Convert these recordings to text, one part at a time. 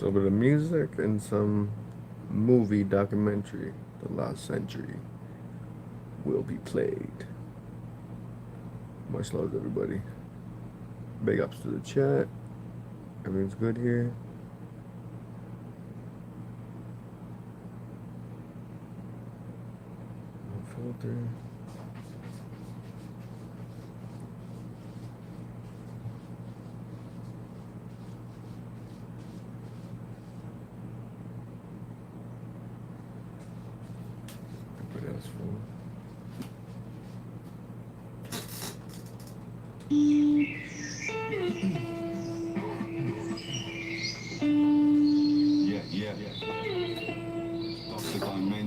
So, bit of music and some movie documentary, The Last Century, will be played. Much love, everybody. Big ups to the chat. Everything's good here. No filter. Everybody else full.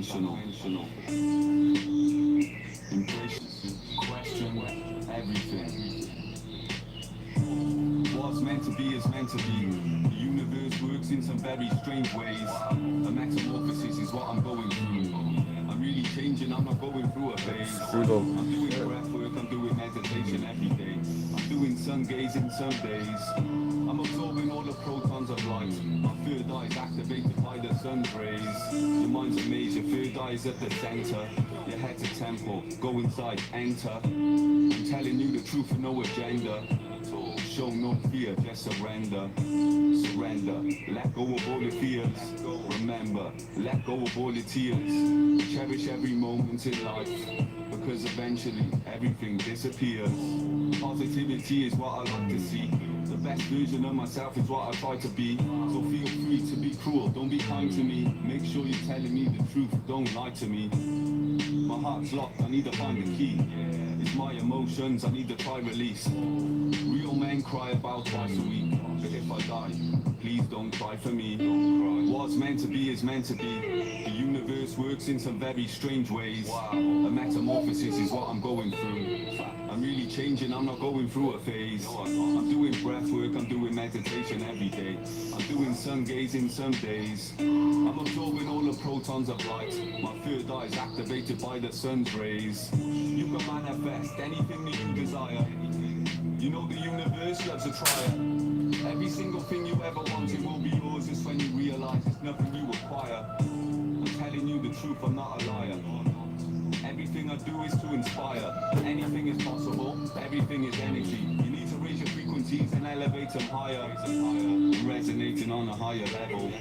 Dimensional. Embrace, question everything. What's meant to be is meant to be. The universe works in some very strange ways. A metamorphosis is what I'm going through. I'm really changing, I'm not going through a phase. I'm doing breath work, I'm doing meditation every day. I'm doing sun gazing some days. I'm absorbing all the protons of light. My third eye is activated by the sun's rays. Your mind's a maze, your third eye is at the center. Your head's a temple, go inside, enter. I'm telling you the truth with no agenda. Show no fear, just surrender. Surrender, let go of all your fears. Remember, let go of all your tears. Cherish every moment in life, because eventually everything disappears. Positivity is what I like to see. The best version of myself is what I try to be. So feel free to be cruel, don't be kind to me. Make sure you're telling me the truth, don't lie to me. My heart's locked, I need to find the key. It's my emotions, I need to try release. Real men cry about twice a week. But if I die, please don't cry for me. What's meant to be is meant to be. The universe works in some very strange ways. A metamorphosis is what I'm going through. I'm really changing, I'm not going through a phase. I'm doing breath work, I'm doing meditation every day. I'm doing sun gazing some days. I'm absorbing all the protons of light. My third eye is activated by the sun's rays. You can manifest anything that you desire. You know the universe loves a trier. Every single thing you ever wanted will be yours just when you realize it's nothing you acquire. I'm telling you the truth, I'm not a liar. Everything I do is to inspire. Anything is possible, everything is energy. You need to raise your frequencies and elevate them higher. Resonating on a higher level.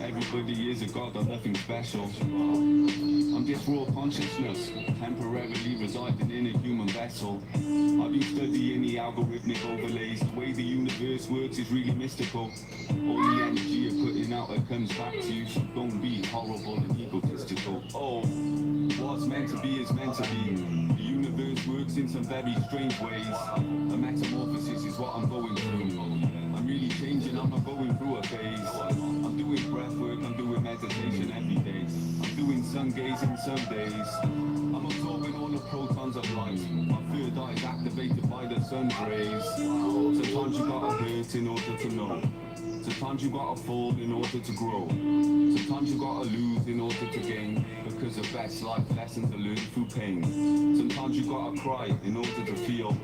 Everybody is a god, but nothing special. I'm just raw consciousness, temporarily residing in a human vessel. I've been studying the algorithmic overlays. The way the universe works is really mystical. All the energy you're putting out, it comes back to you. So don't be horrible and egotistical. Oh, what's meant to be is meant to be. The universe works in some very strange ways. A metamorphosis is what I'm going through. I'm really changing, I'm not going through a phase. I'm doing breath work, I'm doing meditation every day. I'm doing sun gazing some days. I'm absorbing all the protons of light. My third eye is activated by the sun's rays. Sometimes you gotta hurt in order to know. Sometimes you gotta fall in order to grow. Sometimes you gotta lose in order to gain. Because the best life lessons are learned through pain. Sometimes you gotta cry in order to feel.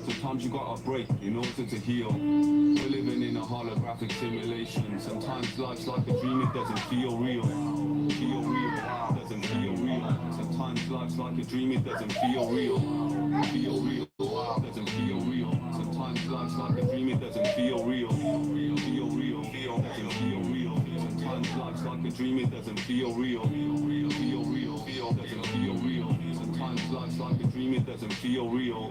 Sometimes you gotta break in order to heal. We're living in a holographic simulation. Sometimes life's like a dream, it doesn't feel real. Feel real, doesn't feel real. Sometimes life's like a dream, it doesn't feel real. Feel real, doesn't feel real. Sometimes life's like a dream, it doesn't feel real. Feel real, doesn't feel real. Sometimes life's like a dream, it doesn't feel real. Feel real, doesn't feel real. Sometimes life's like a dream, it doesn't feel real.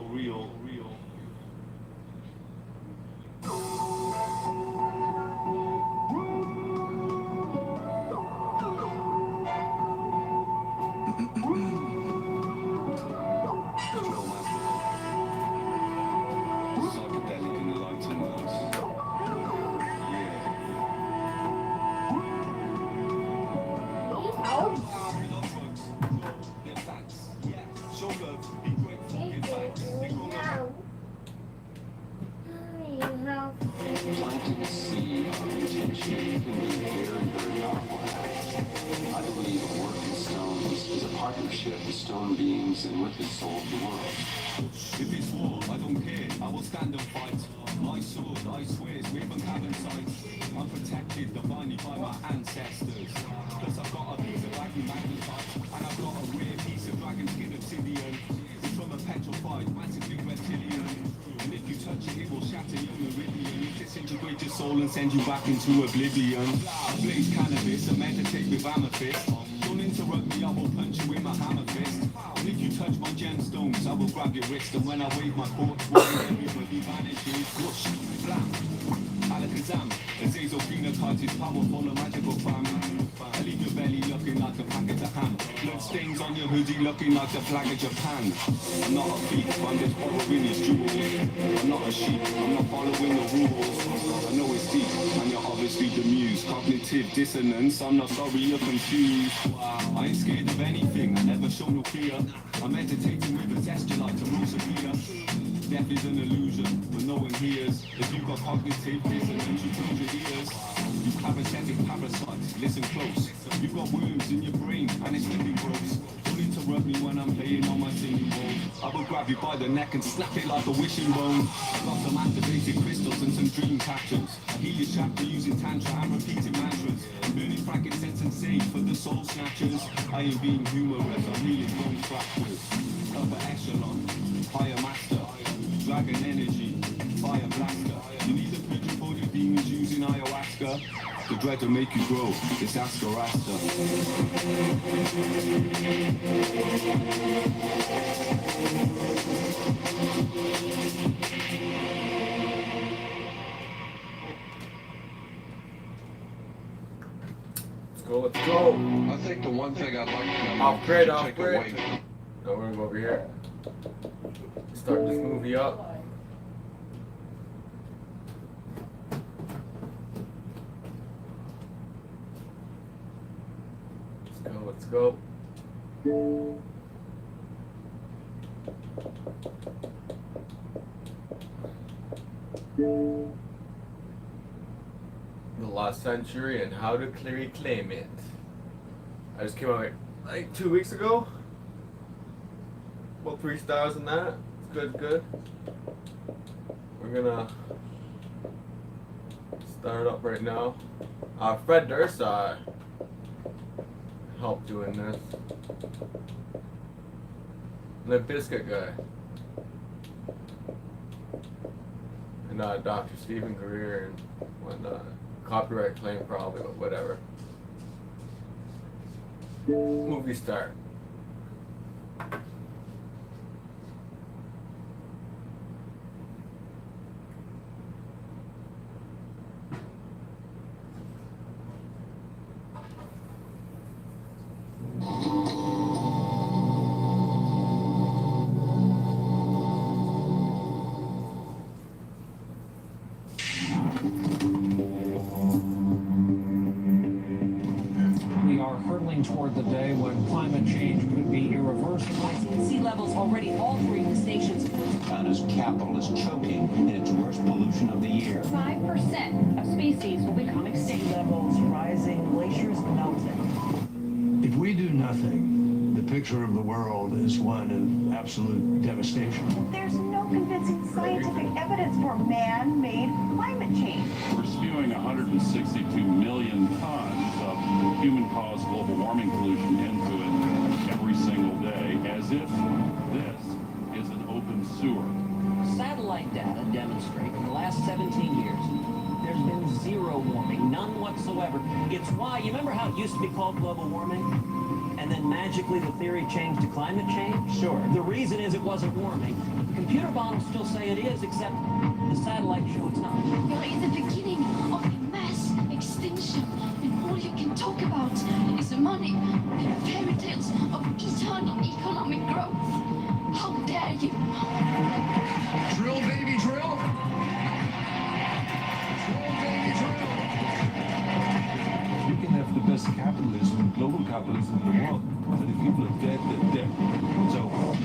Psychedelic enlightenment. Planting a seed of intention can be very, very powerful. I believe a work in stones is a partnership with stone beings and with the soul of the world. If it's war, I don't care. I will stand and fight. My sword, I swear, is with a cavern sights. I'm protected divinely by my ancestors. Plus I've got a piece of wacky magnetite, and I've got a rare piece of dragon skin obsidian. It's from a petrified, massively reptilian. And if you touch it, it will shatter your meridian. It disintegrate your soul and send you back into oblivion. I blaze cannabis and meditate with amethyst. Don't interrupt me, I will punch you with my hammer fist. And if you touch my gemstones, I will grab your wrist. And when I wave my corpse, everybody vanishes. Whoosh, blam, alakazam. Azazel phenotype is powerful and magical, fam. I leave your belly looking like a packet of ham. Blood stains on your hoodie looking like the flag of Japan. I'm not a thief, I'm just borrowing his jewels. I'm not a sheep, I'm not following the rules. I know it's deep, and you're obviously the muse. Cognitive dissonance, I'm not sorry you're confused. I ain't scared of anything, I never show no fear. I'm meditating with a zest, you like to rule severe. Death is an illusion, but no one hears. If you've got cognitive dissonance, you close your ears. You parasitic parasites, listen close. You've got worms in your brain, and it's really gross. Don't interrupt me when I'm playing on my singing bowl. I will grab you by the neck and snap it like a wishing bone. I've got some activated crystals and some dream captures. I heal your chakra using tantra and repeating mantras. I'm burning frankincense and sage for the soul snatchers. I ain't being humorous, I'm healing bone fractures. Upper echelon, higher master. Dragon energy, fire blaster. You need a preacher for your demons using ayahuasca. The dread to make you grow, it's Ascarasta. Let's go. I think the one thing I'd like to know Off grid, is off take grid. away. No, we're gonna go over here. Start this movie up. Let's go. The lost century and how to reclaim it. I just came out like 2 weeks ago. Well, 3 stars in that. It's good. We're gonna start up right now. Fred Durst helped doing this. The Biscuit guy. And Dr. Stephen Greer and whatnot. Copyright claim probably, but whatever. Movie start. Toward the day when climate change could be irreversible. Sea levels already altering the nation's China's capital is choking in its worst pollution of the year. 5% of species will become extinct. Sea levels rising, glaciers melting. If we do nothing, the picture of the world is one of absolute devastation. There's no convincing scientific evidence for man-made climate change. We're spewing 162 million tons of human-caused global warming pollution into it every single day, as if this is an open sewer. Satellite data demonstrate in the last 17 years, there's been zero warming, none whatsoever. It's why, you remember how it used to be called global warming? And then magically the theory changed to climate change? Sure. The reason is it wasn't warming. Computer bombs still say it is, except the satellites show it's not. You're in the beginning of a mass extinction, and all you can talk about is the money and fairy tales of eternal economic growth. How dare you? Drill, baby, drill! Drill, baby, drill! You can have the best capitalism, global capitalism in the world, but if people are dead, they're dead. It's over.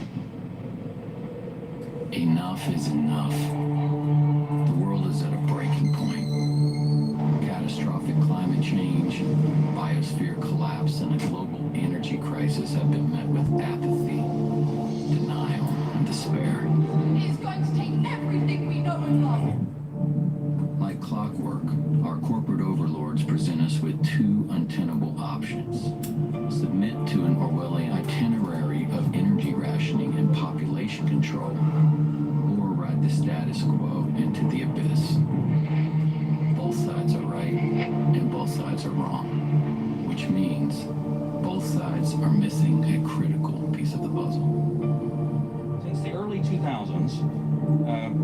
Enough is enough. The world is at a breaking point. Catastrophic climate change, biosphere collapse, and a global energy crisis have been met with apathy, denial, and despair. He's going to take everything we know and love clockwork, our corporate overlords present us with two untenable options. Submit to an Orwellian itinerary of energy rationing and population control, or ride the status quo into the abyss. Both sides are right, and both sides are wrong, which means both sides are missing a critical piece of the puzzle. Since the early 2000s,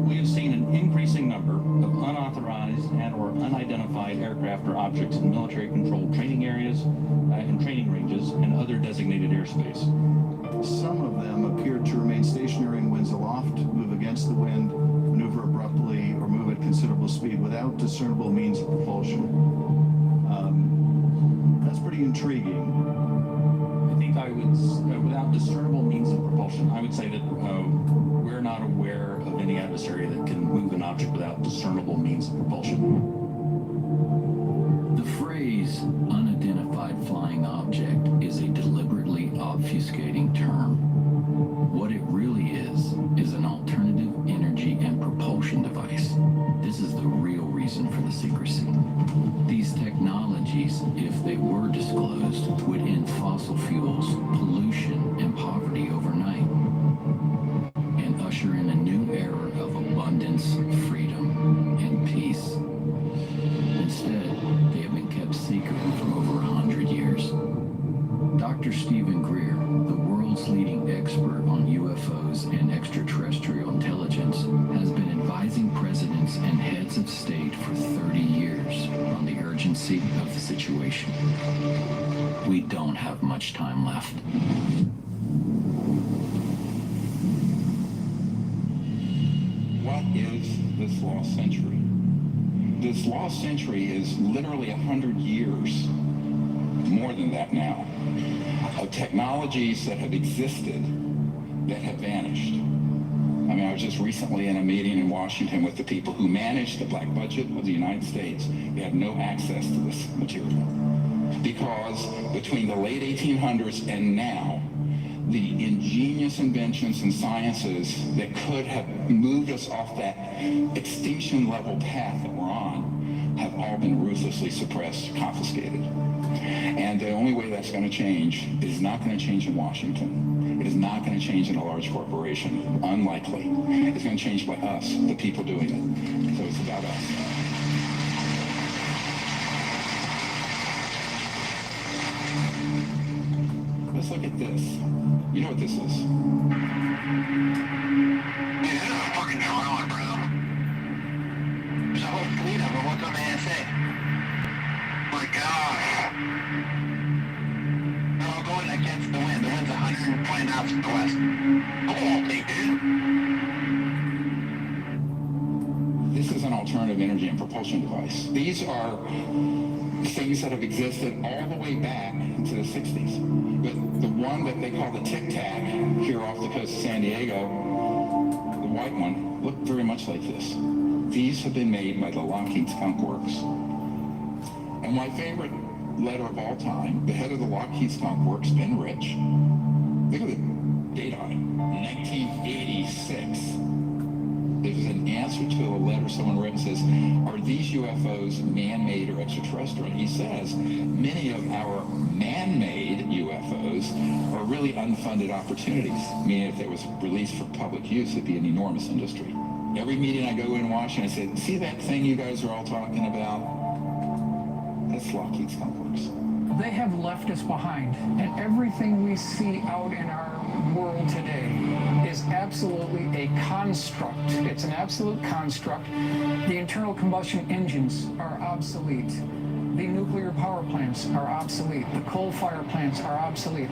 we have seen an increasing number of unauthorized and or unidentified aircraft or objects in military-controlled training areas and training ranges and other designated airspace. Some of them appear to remain stationary in winds aloft, move against the wind, maneuver abruptly, or move at considerable speed without discernible means of propulsion. That's pretty intriguing. I think I would, without discernible means of propulsion, I would say that we're not aware of any adversary that can move an object without discernible means of propulsion. The phrase unidentified flying object is a deliberately obfuscating term. What it really is an alternative energy and propulsion device. This is the real reason for the secrecy. These technologies, if they were disclosed, would end fossil fuels, pollution, and poverty overnight, and usher in a new era of abundance, freedom, and peace. Instead, they have been kept secret for over 100 years. Dr. Stephen Greer, the world's leading expert on UFOs and extraterrestrial intelligence, has been advising presidents and heads of state for 30 years on the urgency of the situation. We don't have much time left. What is this lost century? This lost century is literally 100 years, more than that now, of technologies that have existed that have vanished. I mean, I was just recently in a meeting in Washington with the people who manage the black budget of the United States. They have no access to this material because between the late 1800s and now, the ingenious inventions and sciences that could have moved us off that extinction level path that we're on have all been ruthlessly suppressed, confiscated. And the only way that's going to change is not going to change in Washington. It is not going to change in a large corporation. Unlikely. It's going to change by us, the people doing it. So it's about us. Let's look at this. You know what this is? Yeah, this is a fucking drone, bro. There's a whole fleet of them. What's on the NSA? My God. They're all going against the wind. The wind's 120 knots from the west. Oh, big dude. This is an alternative energy and propulsion device. These are things that have existed all the way back to the 60s. But the one that they call the Tic Tac here off the coast of San Diego, the white one, looked very much like this. These have been made by the Lockheed Skunk Works. And my favorite letter of all time, the head of the Lockheed Skunk Works, Ben Rich, look at the date on it, 1986. It was an answer to a letter someone wrote and says, are these UFOs man-made or extraterrestrial? And he says, many of our man-made UFOs are really unfunded opportunities, meaning if they was released for public use, it'd be an enormous industry. Every meeting I go in Washington, I say, see that thing you guys are all talking about? That's Lockheed Skunk Works. They have left us behind, and everything we see out in our world today is absolutely a construct. It's an absolute construct. The internal combustion engines are obsolete. The nuclear power plants are obsolete. The coal-fired plants are obsolete.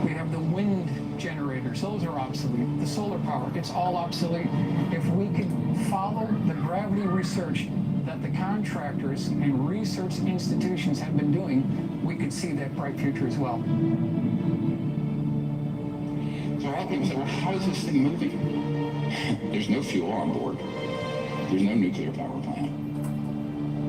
We have the wind generators. Those are obsolete. The solar power, it's all obsolete. If we could follow the gravity research that the contractors and research institutions have been doing, we could see that bright future as well. So a lot of people say, well, how is this thing moving? There's no fuel on board. There's no nuclear power plant.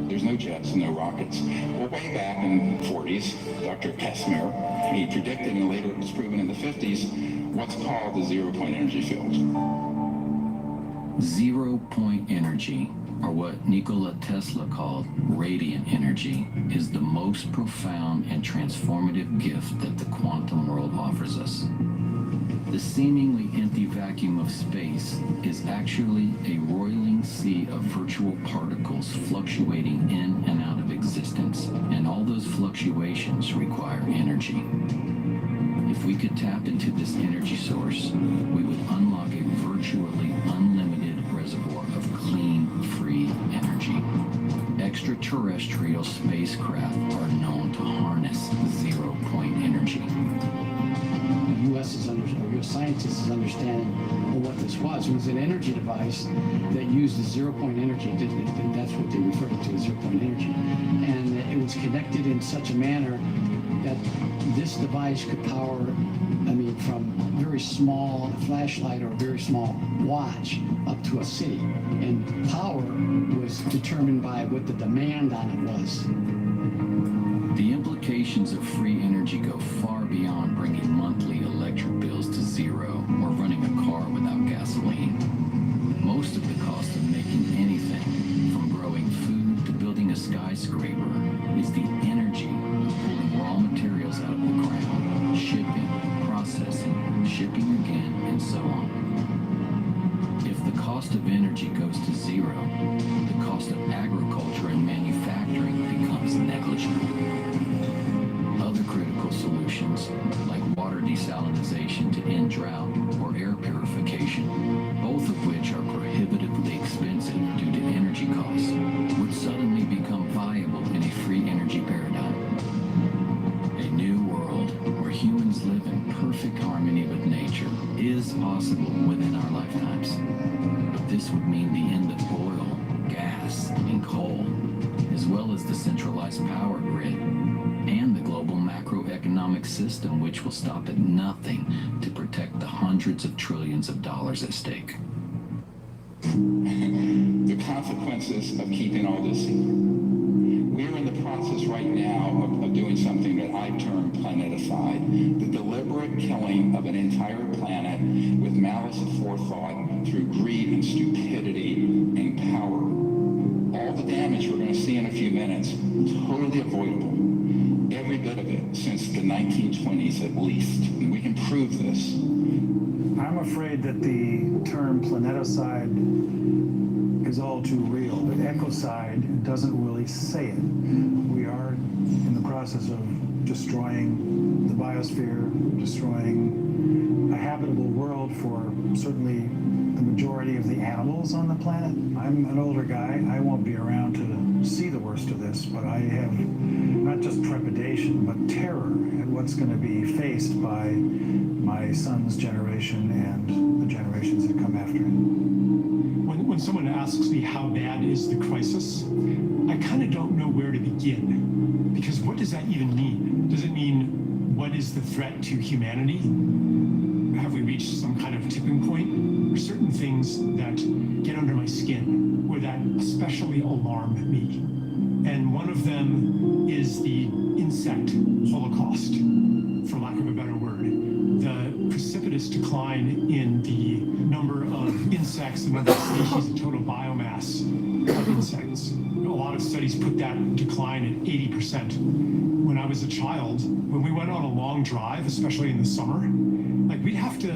There's no jets, no rockets. Well, way back in the 40s, Dr. Casimir, he predicted, and later it was proven in the 50s, what's called the zero-point energy field. Zero-point energy or what Nikola Tesla called radiant energy, is the most profound and transformative gift that the quantum world offers us. The seemingly empty vacuum of space is actually a roiling sea of virtual particles fluctuating in and out of existence, and all those fluctuations require energy. If we could tap into this energy source, we would unlock a virtually unlimited reservoir of clean, free energy. Extraterrestrial spacecraft are known to harness zero-point energy. The U.S. scientists is understanding what this was. It was an energy device that used zero-point energy. That's what they referred to as zero-point energy. And it was connected in such a manner that this device could power, from very small flashlight or very small watch up to a city. And power was determined by what the demand on it was. The implications of free energy go far beyond bringing monthly electric bills to zero or running a car without gasoline. Most of the cost of making anything, from growing food to building a skyscraper, is the energy of pulling raw materials out of the ground, shipping, processing, shipping again, and so on. If the cost of energy goes to zero, the cost of agriculture and manufacturing becomes negligible. Other critical solutions, like water desalination to end drought or air purification, both of which are prohibitively expensive due to energy costs, would suddenly become viable in a free energy paradigm. A new world where humans live in perfect harmony with nature is possible within our lifetimes. But this would mean the end of oil, gas, and coal, as well as the centralized power grid and the global macroeconomic system, which will stop at nothing to protect the hundreds of trillions of dollars at stake. The consequences of keeping all this secret. We're in the process right now of doing something that I term planeticide, the deliberate killing of an entire planet with malice aforethought through greed and stupidity and power. All the damage we're going to see in a few minutes, totally avoidable. Every bit of it since the 1920s at least. And we can prove this. I'm afraid that the term planeticide is all too real. The ecocide doesn't really say it. We are in the process of destroying the biosphere, destroying a habitable world for certainly the majority of the animals on the planet. I'm an older guy. I won't be around to see the worst of this, but I have not just trepidation, but terror at what's going to be faced by my son's generation and the generations that come after him. When someone asks me how bad is the crisis, I kind of don't know where to begin. Because what does that even mean? Does it mean what is the threat to humanity? Have we reached some kind of tipping point? There are certain things that get under my skin or that especially alarm me. And one of them is the insect holocaust, for lack of a better word. The precipitous decline in the number of insects, the number of species, the total biomass of insects. A lot of studies put that decline at 80%. When I was a child, when we went on a long drive, especially in the summer, like we'd have to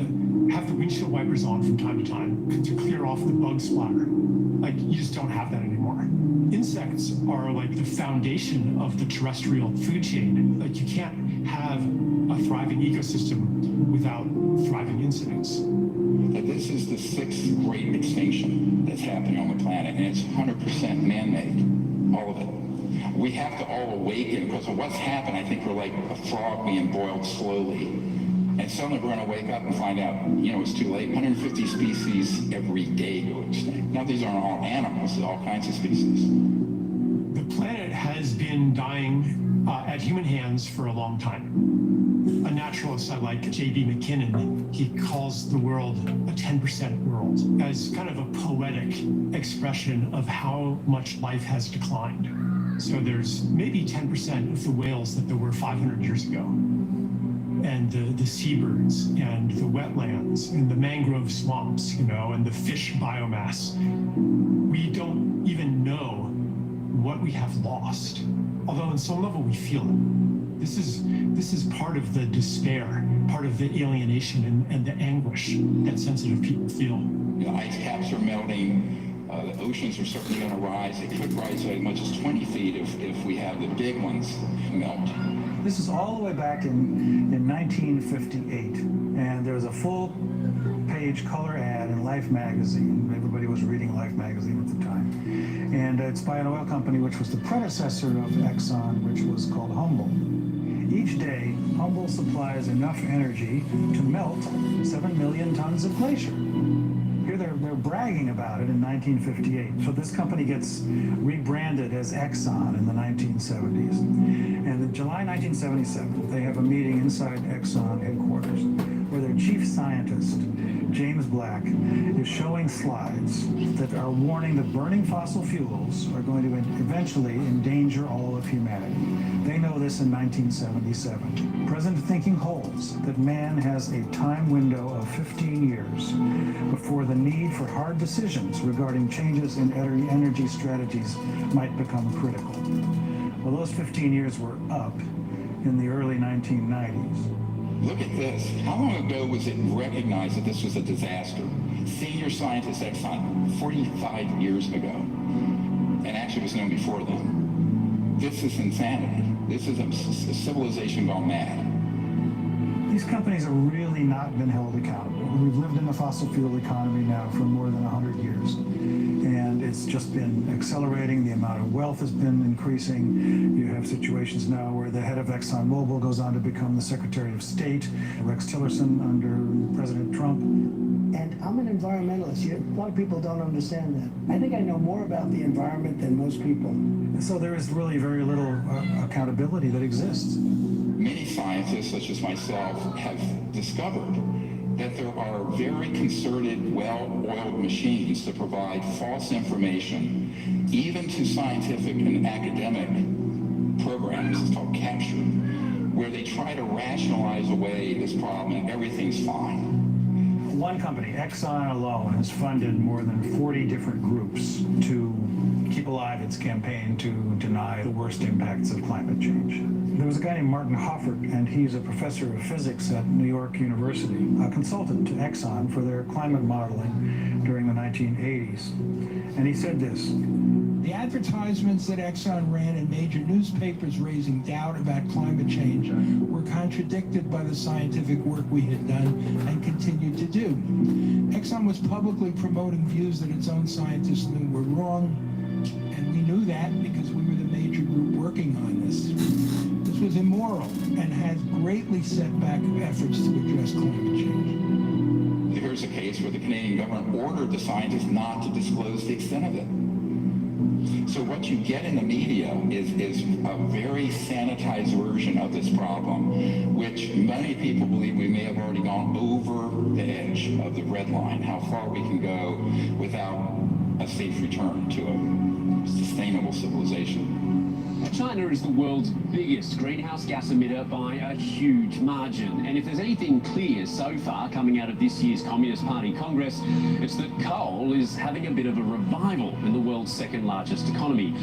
have the windshield wipers on from time to time to clear off the bug splatter. Like you just don't have that anymore. Insects are like the foundation of the terrestrial food chain. Like you can't have a thriving ecosystem without thriving insects. This is the sixth great extinction that's happening on the planet, and it's 100% man-made, all of it. We have to all awaken because of what's happened. I think we're like a frog being boiled slowly. And suddenly we're going to wake up and find out, it's too late. 150 species every day go extinct. Now, these aren't all animals, they're all kinds of species. The planet has been dying at human hands for a long time. A naturalist I like, J.B. McKinnon, he calls the world a 10% world as kind of a poetic expression of how much life has declined. So there's maybe 10% of the whales that there were 500 years ago. and the seabirds and the wetlands and the mangrove swamps, you know, and the fish biomass. We don't even know what we have lost, although on some level we feel it. This is part of the despair, part of the alienation and the anguish that sensitive people feel. The ice caps are melting. The oceans are certainly going to rise. They could rise as much as 20 feet if we have the big ones melt. This is all the way back in 1958, and there was a full-page color ad in Life magazine. Everybody was reading Life magazine at the time. And it's by an oil company which was the predecessor of Exxon, which was called Humble. Each day, Humble supplies enough energy to melt 7 million tons of glacier. Here they're bragging about it in 1958. So this company gets rebranded as Exxon in the 1970s. And in July 1977, they have a meeting inside Exxon headquarters where their chief scientist, James Black, is showing slides that are warning that burning fossil fuels are going to eventually endanger all of humanity. They know this in 1977. Present thinking holds that man has a time window of 15 years before the need for hard decisions regarding changes in energy strategies might become critical. Well, those 15 years were up in the early 1990s. Look at this. How long ago was it recognized that this was a disaster? Senior scientist at Exxon, 45 years ago. And actually it was known before then. This is insanity. This is a civilization gone mad. These companies have really not been held accountable. We've lived in the fossil fuel economy now for more than 100 years. And it's just been accelerating. The amount of wealth has been increasing. You have situations now where the head of ExxonMobil goes on to become the Secretary of State, Rex Tillerson under President Trump. And I'm an environmentalist. A lot of people don't understand that. I think I know more about the environment than most people. So there is really very little accountability that exists. Many scientists, such as myself, have discovered that there are very concerted, well-oiled machines to provide false information, even to scientific and academic programs. It's called capture, where they try to rationalize away this problem and everything's fine. One company, Exxon alone, has funded more than 40 different groups to keep alive its campaign to deny the worst impacts of climate change. There was a guy named Martin Hoffert, and he's a professor of physics at New York University, a consultant to Exxon for their climate modeling during the 1980s. And he said this: the advertisements that Exxon ran in major newspapers raising doubt about climate change were contradicted by the scientific work we had done and continued to do. Exxon was publicly promoting views that its own scientists knew were wrong, and we knew that because we were the major group working on this. This was immoral and has greatly set back efforts to address climate change. Here's a case where the Canadian government ordered the scientists not to disclose the extent of it. So what you get in the media is a very sanitized version of this problem, which many people believe we may have already gone over the edge of the red line, how far we can go without a safe return to a sustainable civilization. China is the world's biggest greenhouse gas emitter by a huge margin. And if there's anything clear so far coming out of this year's Communist Party Congress, it's that coal is having a bit of a revival in the world's second largest economy.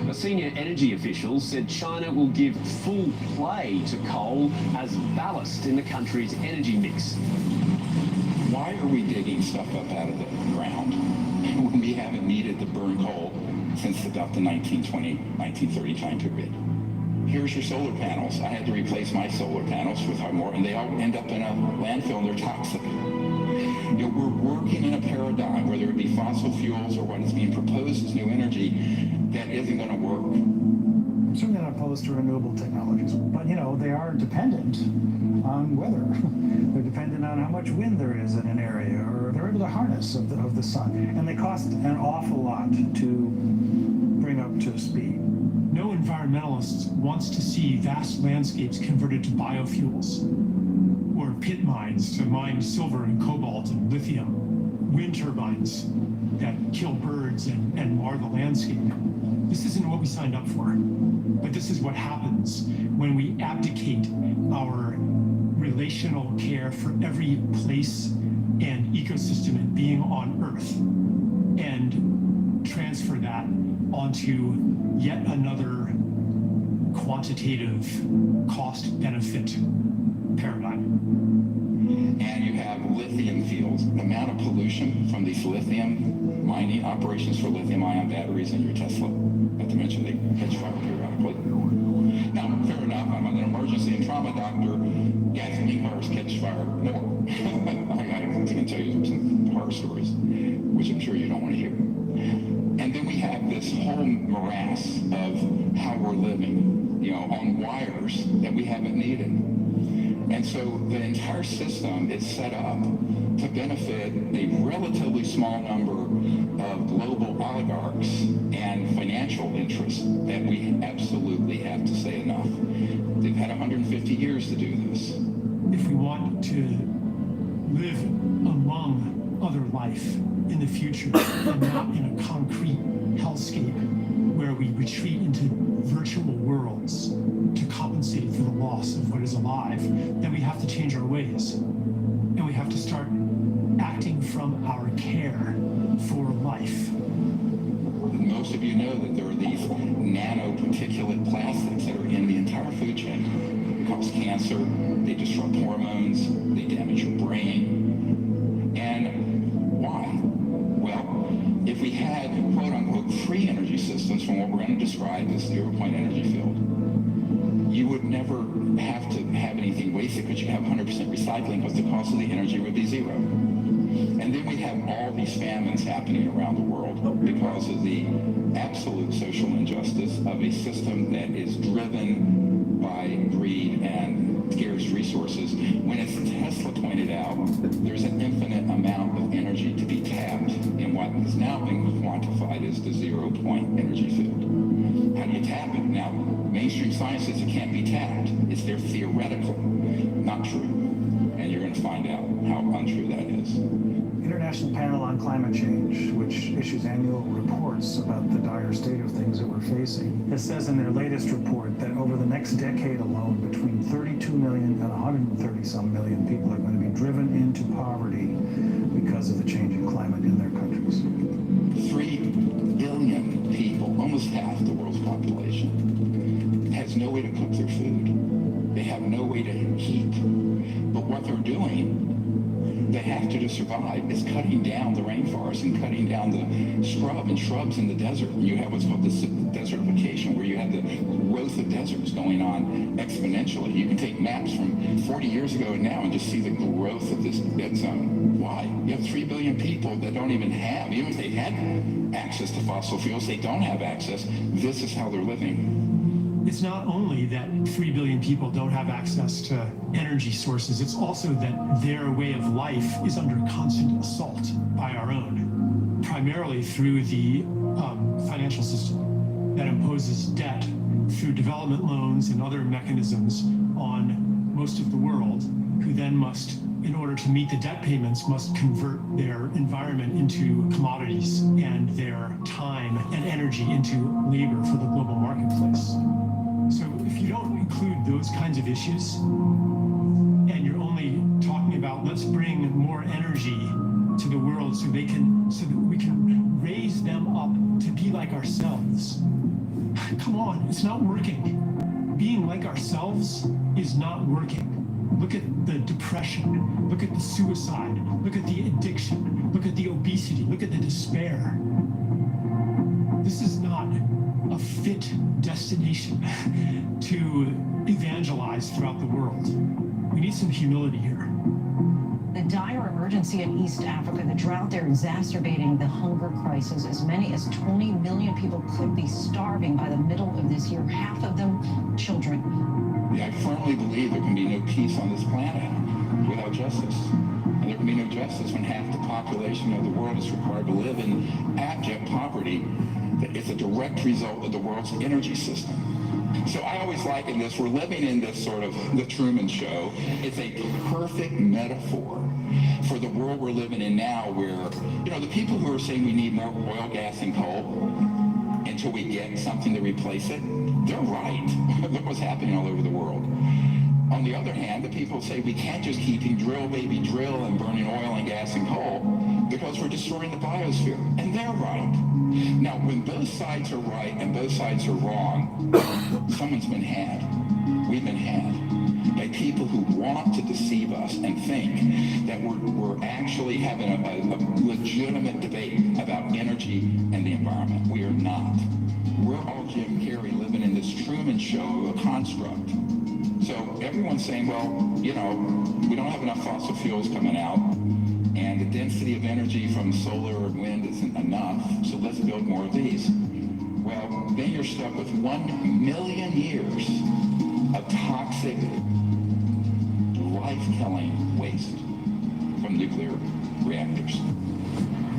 A senior energy official said China will give full play to coal as ballast in the country's energy mix. Why are we digging stuff up out of the ground when we haven't needed to burn coal since about the 1920, 1930 time period? Here's your solar panels. I had to replace my solar panels with more, and they all end up in a landfill and they're toxic. You know, we're working in a paradigm, whether it be fossil fuels or what is being proposed as new energy, that isn't going to work. I'm certainly not opposed to renewable technologies, but you know, they are dependent on weather. They're dependent on how much wind there is in an area, or they're able to harness of the sun, and they cost an awful lot to bring up to speed. No environmentalist wants to see vast landscapes converted to biofuels, or pit mines to mine silver and cobalt and lithium, wind turbines that kill birds and mar the landscape. This isn't what we signed up for, but this is what happens when we abdicate our relational care for every place and ecosystem and being on Earth, and transfer that onto yet another quantitative cost-benefit paradigm. And you have lithium fields. The amount of pollution from these lithium mining operations for lithium-ion batteries in your Tesla, not to mention they catch fire periodically. Now, fair enough, I'm an emergency and trauma doctor. Gasoline cars catch fire more. I can tell you some horror stories, which I'm sure you don't want to hear. And then we have this whole morass of how we're living, you know, on wires that we haven't needed. And so the entire system is set up to benefit a relatively small number of global oligarchs and financial interests that we absolutely have to say enough. They've had 150 years to do this. If we want to live among other life in the future and not in a concrete hellscape where we retreat into virtual worlds to compensate for the loss of what is alive, then we have to change our ways. And we have to start acting from our care for life. Most of you know that there are these nanoparticulate plastics that are in the entire food chain. They cause cancer, they disrupt hormones, they damage your brain. And why? Well, if we had quote-unquote free energy systems from what we're going to describe as zero-point energy field, you would never have to have anything wasted because you have 100% recycling because the cost of the energy would be zero. And then we have all these famines happening around the world because of the absolute social injustice of a system that is driven by greed and scarce resources. When, as Tesla pointed out, there's an infinite amount of energy to be tapped in what is now being quantified as the zero-point energy field. How do you tap it? Now, mainstream science says it can't be tapped. It's there theoretical, not true. And you're going to find out how untrue that is. International Panel on Climate Change, which issues annual reports about the dire state of things that we're facing, it says in their latest report that over the next decade alone, between 32 million and 130-some million people are going to be driven into poverty because of the changing climate in their countries. 3 billion people, almost half the world's population, has no way to cook their food. They have no way to heat. But what they're doing, they have to survive, is cutting down the rainforest and cutting down the scrub and shrubs in the desert. And you have what's called the desertification, where you have the growth of deserts going on exponentially. You can take maps from 40 years ago and now and just see the growth of this dead zone. Why? You have 3 billion people that don't even have, even if they had access to fossil fuels, they don't have access. This is how they're living. It's not only that 3 billion people don't have access to energy sources, it's also that their way of life is under constant assault by our own, primarily through the financial system that imposes debt through development loans and other mechanisms on most of the world, who then must, in order to meet the debt payments, must convert their environment into commodities and their time and energy into labor for the global marketplace. So if you don't include those kinds of issues, and you're only talking about let's bring more energy to the world so that we can raise them up to be like ourselves. Come on, it's not working. Being like ourselves is not working. Look at the depression, look at the suicide, look at the addiction, look at the obesity, look at the despair. This is not a fit destination to evangelize throughout the world. We need some humility here. The dire emergency in East Africa, the drought there exacerbating the hunger crisis. As many as 20 million people could be starving by the middle of this year, half of them children. Yeah, I firmly believe there can be no peace on this planet without justice. And there can be no justice when half the population of the world is required to live in abject poverty. It's a direct result of the world's energy system. So I always liken this, we're living in this sort of the Truman Show. It's a perfect metaphor for the world we're living in now, where, you know, the people who are saying we need more oil, gas, and coal until we get something to replace it, they're right. Look what's happening all over the world. On the other hand, the people say we can't just keep drill, baby, drill, and burning oil and gas and coal because we're destroying the biosphere. And they're right. Now, when both sides are right and both sides are wrong, someone's been had. We've been had by people who want to deceive us and think that we're actually having a legitimate debate about energy and the environment. We are not. We're all Jim Carrey living in this Truman Show, a construct. So everyone's saying, well, you know, we don't have enough fossil fuels coming out, and the density of energy from solar and wind isn't enough, so let's build more of these. Well, then you're stuck with 1 million years of toxic, life-killing waste from nuclear reactors.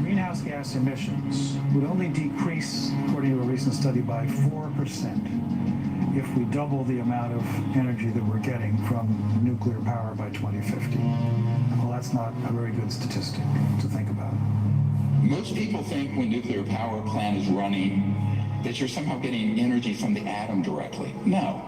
Greenhouse gas emissions would only decrease, according to a recent study, by 4% if we double the amount of energy that we're getting from nuclear power by 2050. Well, that's not a very good statistic to think about. Most people think when nuclear power plant is running that you're somehow getting energy from the atom directly. No.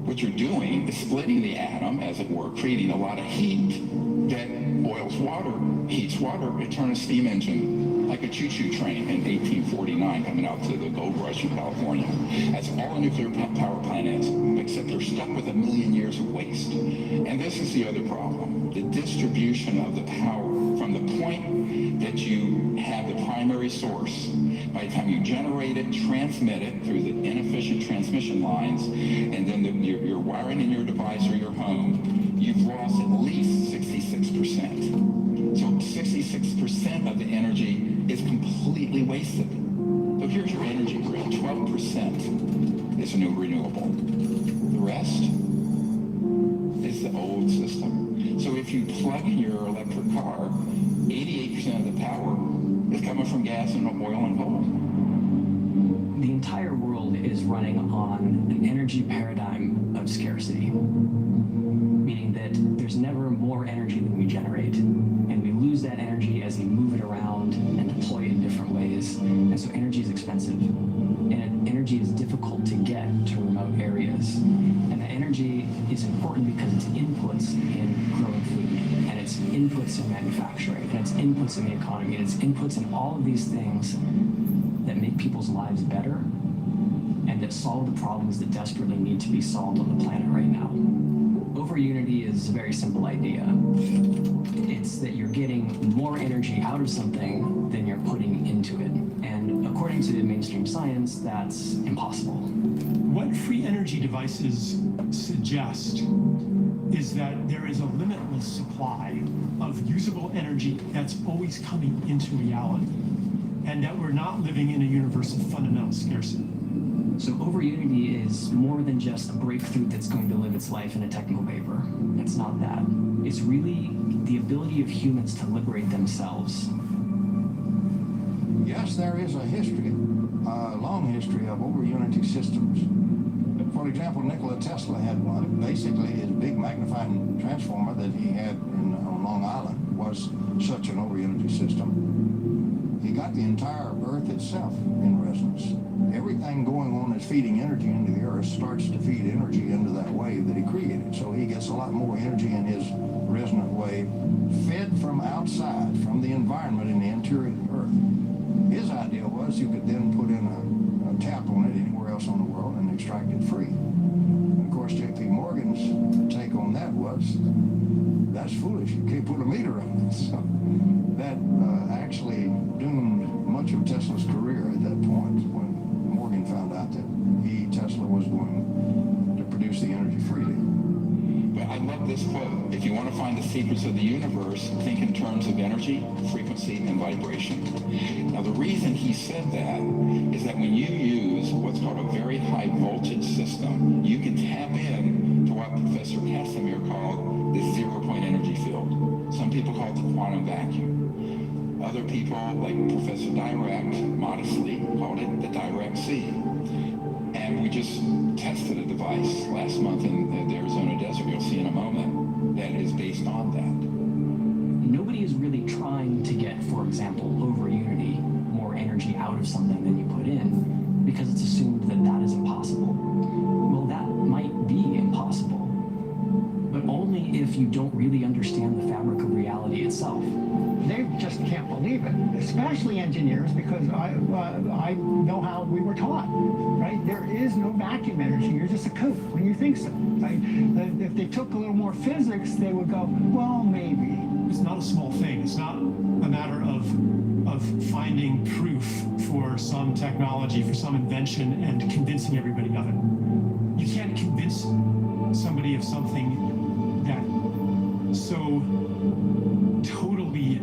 What you're doing is splitting the atom, as it were, creating a lot of heat that boils water, heats water. It turns a steam engine like a choo-choo train in 1849 coming out to the gold rush in California. That's all a nuclear power plant is, except they're stuck with 1 million years of waste. And this is the other problem. The distribution of the power from the point that you have the primary source, by the time you generate it, transmit it through the inefficient transmission lines, and then you're wiring in your device or your home, you've lost at least 66%. So 66% of the energy is completely wasted. So here's your energy grid. 12% is a new renewable. The rest is the old system. So if you plug in your electric car, 88% of the power is coming from gas and oil and coal. The entire world is running on an energy paradigm of scarcity, meaning that there's never more energy than we generate, and we lose that energy as we move it around and deploy it in different ways. And so energy is expensive, and energy is difficult to get to remote areas. And the energy is important because it's inputs in growing food, and it's inputs in manufacturing, and it's inputs in the economy, and it's inputs in all of these things that make people's lives better and that solve the problems that desperately need to be solved on the planet right now. Over unity is a very simple idea. It's that you're getting more energy out of something than you're putting into it. And according to mainstream science, that's impossible. What free energy devices suggest is that there is a limitless supply of usable energy that's always coming into reality, and that we're not living in a universe of fundamental scarcity. So over unity is more than just a breakthrough that's going to live its life in a technical paper. It's not that. It's really the ability of humans to liberate themselves. Yes, there is a history, a long history of over unity systems. For example, Nikola Tesla had one. Basically, his big magnifying transformer that he had on Long Island was such an over unity system. He got the entire Earth itself in resonance. Everything going on that's feeding energy into the Earth starts to feed energy into that wave that he created. So he gets a lot more energy in his resonant wave fed from outside, from the environment in the interior of the Earth. His idea was you could then put in a tap on it anywhere else on the world and extract it free. And of course, J.P. Morgan's take on that was, that's foolish. You can't put a meter on it. So that actually doomed much of Tesla's career at that point when Morgan found out that Tesla was going to produce the energy freely. But I love this quote. If you want to find the secrets of the universe, think in terms of energy, frequency, and vibration. Now, the reason he said that is that when you use what's called a very high voltage system, you can tap in to what Professor Casimir called the zero-point energy field. Some people call it the quantum vacuum. Other people, like Professor Dirac, modestly called it the Dirac Sea. And we just tested a device last month in the Arizona desert, you'll see in a moment, that is based on that. Nobody is really trying to get, for example, over unity, more energy out of something than you put in, because it's assumed that that is impossible. Well, that might be impossible. you don't really understand the fabric of reality itself. They just can't believe it, especially engineers, because I know how we were taught, right? There is no vacuum energy. You're just a kook when you think so, right? If they took a little more physics, they would go, well, maybe. It's not a small thing. It's not a matter of finding proof for some technology, for some invention, and convincing everybody of it. You can't convince somebody of something that so totally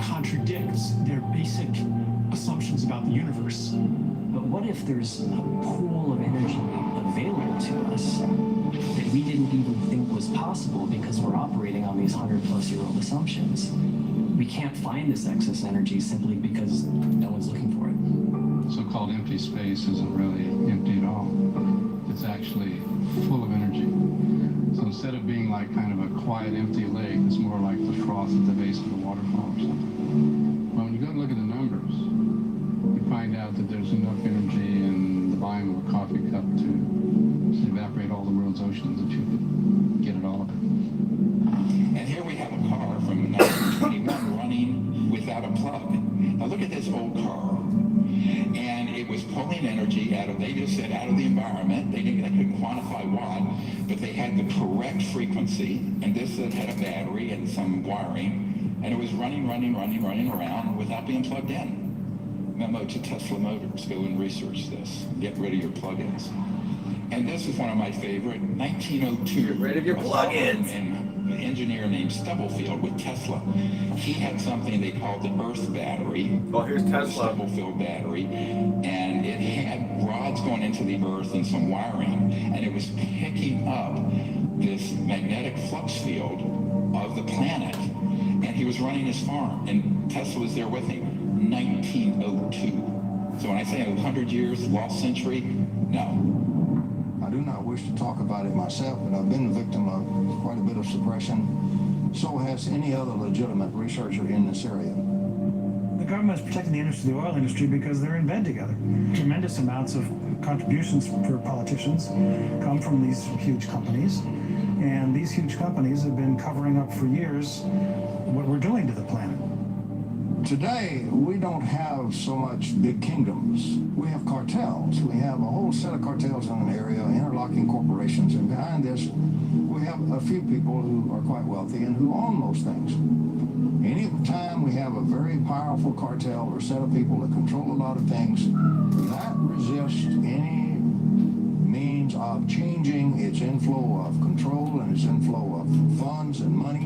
contradicts their basic assumptions about the universe. But what if there's a pool of energy available to us that we didn't even think was possible because we're operating on these 100-plus-year-old assumptions? We can't find this excess energy simply because no one's looking for it. So-called empty space isn't really empty at all. It's actually full of energy. So instead of being like kind of a quiet, empty lake, it's more like the froth at the base of the waterfall or something. But when you go and look at the numbers, you find out that there's enough energy in the volume of a coffee cup to evaporate all the world's oceans that you could get at all of it. And here we have a car from 1921 running without a plug. Now look at this old car. And it was pulling energy out of, they just said, out of the environment. They couldn't quantify what, but they had the correct frequency, and this had a battery and some wiring, and it was running around without being plugged in. Memo to Tesla Motors, go and research this. Get rid of your plugins. And this is one of my favorite, 1902. Get rid of your plugins. An engineer named Stubblefield with Tesla. He had something they called the Earth battery. Oh, here's Tesla. The Stubblefield battery. And it had rods going into the Earth and some wiring. And it was picking up this magnetic flux field of the planet. And he was running his farm. And Tesla was there with him. 1902. So when I say 100 years, lost century, no. I do not wish to talk about it myself, but I've been the victim of quite a bit of suppression. So has any other legitimate researcher in this area. The government is protecting the interest of the oil industry because they're in bed together. Tremendous amounts of contributions for politicians come from these huge companies, and these huge companies have been covering up for years what we're doing to the planet. Today, we don't have so much big kingdoms. We have cartels. We have a whole set of cartels in an area, interlocking corporations, and behind this, we have a few people who are quite wealthy and who own most things. Any time we have a very powerful cartel or set of people that control a lot of things, that resists any means of changing its inflow of control and its inflow of funds and money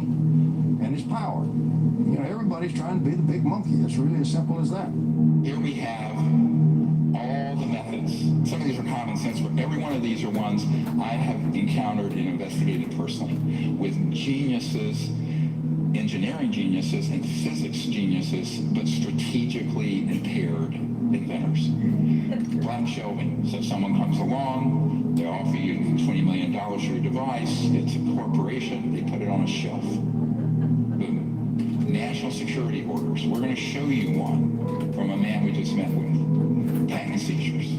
and its power. You know, everybody's trying to be the big monkey. It's really as simple as that. Here we have all the methods. Some of these are common sense, but every one of these are ones I have encountered and investigated personally with geniuses, engineering geniuses and physics geniuses, but strategically impaired inventors. Black shelving. So someone comes along, they offer you $20 million for your device, it's a corporation, they put it on a shelf. Boom. National security orders. We're going to show you one from a man we just met with. Patent seizures.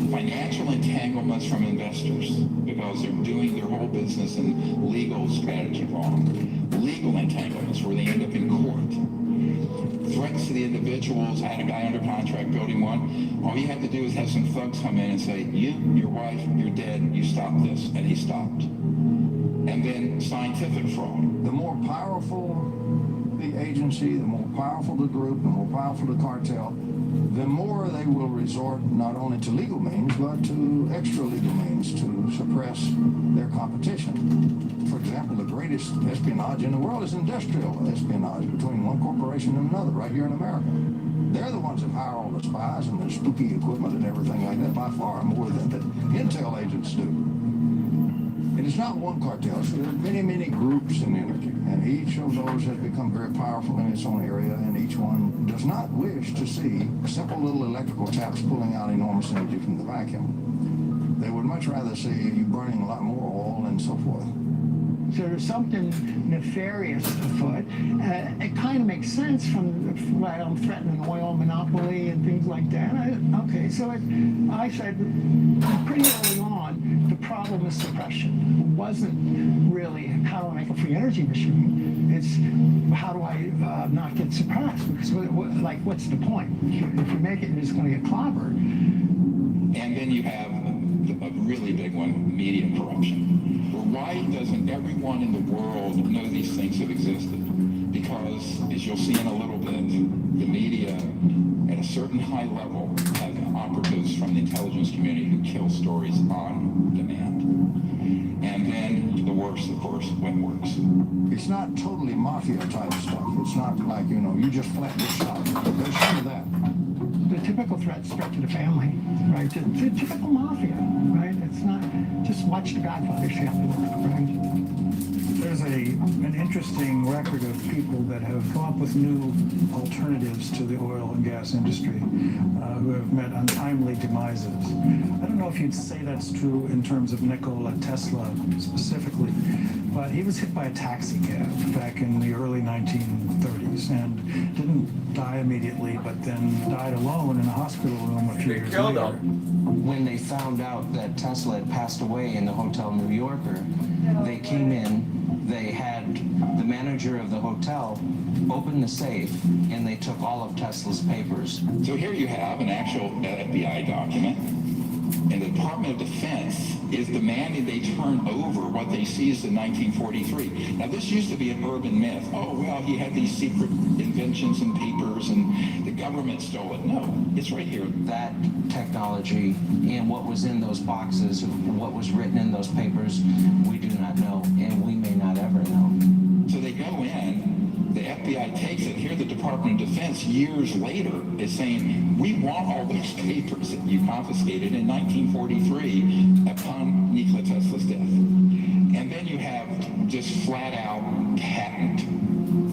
Financial entanglements from investors because they're doing their whole business and legal strategy wrong. Legal entanglements where they end up in court. Threats to the individuals. I had a guy under contract building one. All you have to do is have some thugs come in and say, you, your wife, you're dead, you stop this. And he stopped. And then scientific fraud. The more powerful the agency, the more powerful the group, the more powerful the cartel, the more they will resort not only to legal means, but to extra legal means to suppress their competition. For example, the greatest espionage in the world is industrial espionage between one corporation and another right here in America. They're the ones that hire all the spies and the spooky equipment and everything like that by far more than the intel agents do. It is not one cartel. So there are many, many groups in energy, and each of those has become very powerful in its own area, and each one does not wish to see simple little electrical taps pulling out enormous energy from the vacuum. They would much rather see you burning a lot more oil and so forth. So there's something nefarious afoot. It kind of makes sense from right, I'm threatening oil monopoly and things like that. Okay, so I said pretty early on, the problem is suppression. It wasn't really how do I make a free energy machine. It's how do I not get suppressed? Because like, what's the point? If you make it, you're just going to get clobbered. And then you have a really big one, media corruption. Well, why doesn't everyone in the world know these things have existed? Because, as you'll see in a little bit, the media at a certain high level have operatives from the intelligence community who kill stories on demand. And then the worst, of course, when it works. It's not totally mafia type stuff. It's not like, you know, you just flat this out. There's some of that. The typical threats spread to the family, right? The typical mafia, right? It's not just watch the Godfather family, right? There's an interesting record of people that have come up with new alternatives to the oil and gas industry who have met untimely demises. I don't know if you'd say that's true in terms of Nikola Tesla specifically, but he was hit by a taxi cab back in the early 1930s and didn't die immediately, but then died alone in a hospital room a few years later. When they found out that Tesla had passed away in the Hotel New Yorker, they came in, they had the manager of the hotel open the safe, and they took all of Tesla's papers. So here you have an actual FBI document, and the Department of Defense is demanding they turn over what they seized in 1943. Now, this used to be an urban myth. Oh, well, he had these secret inventions and papers, and the government stole it. No, it's right here. That technology and what was in those boxes, what was written in those papers, we do not know, and we may not ever know. So they go in, the FBI takes it. Here the Department of Defense, years later, is saying, we want all those papers that you confiscated in 1943 upon Nikola Tesla's death. And then you have just flat-out patent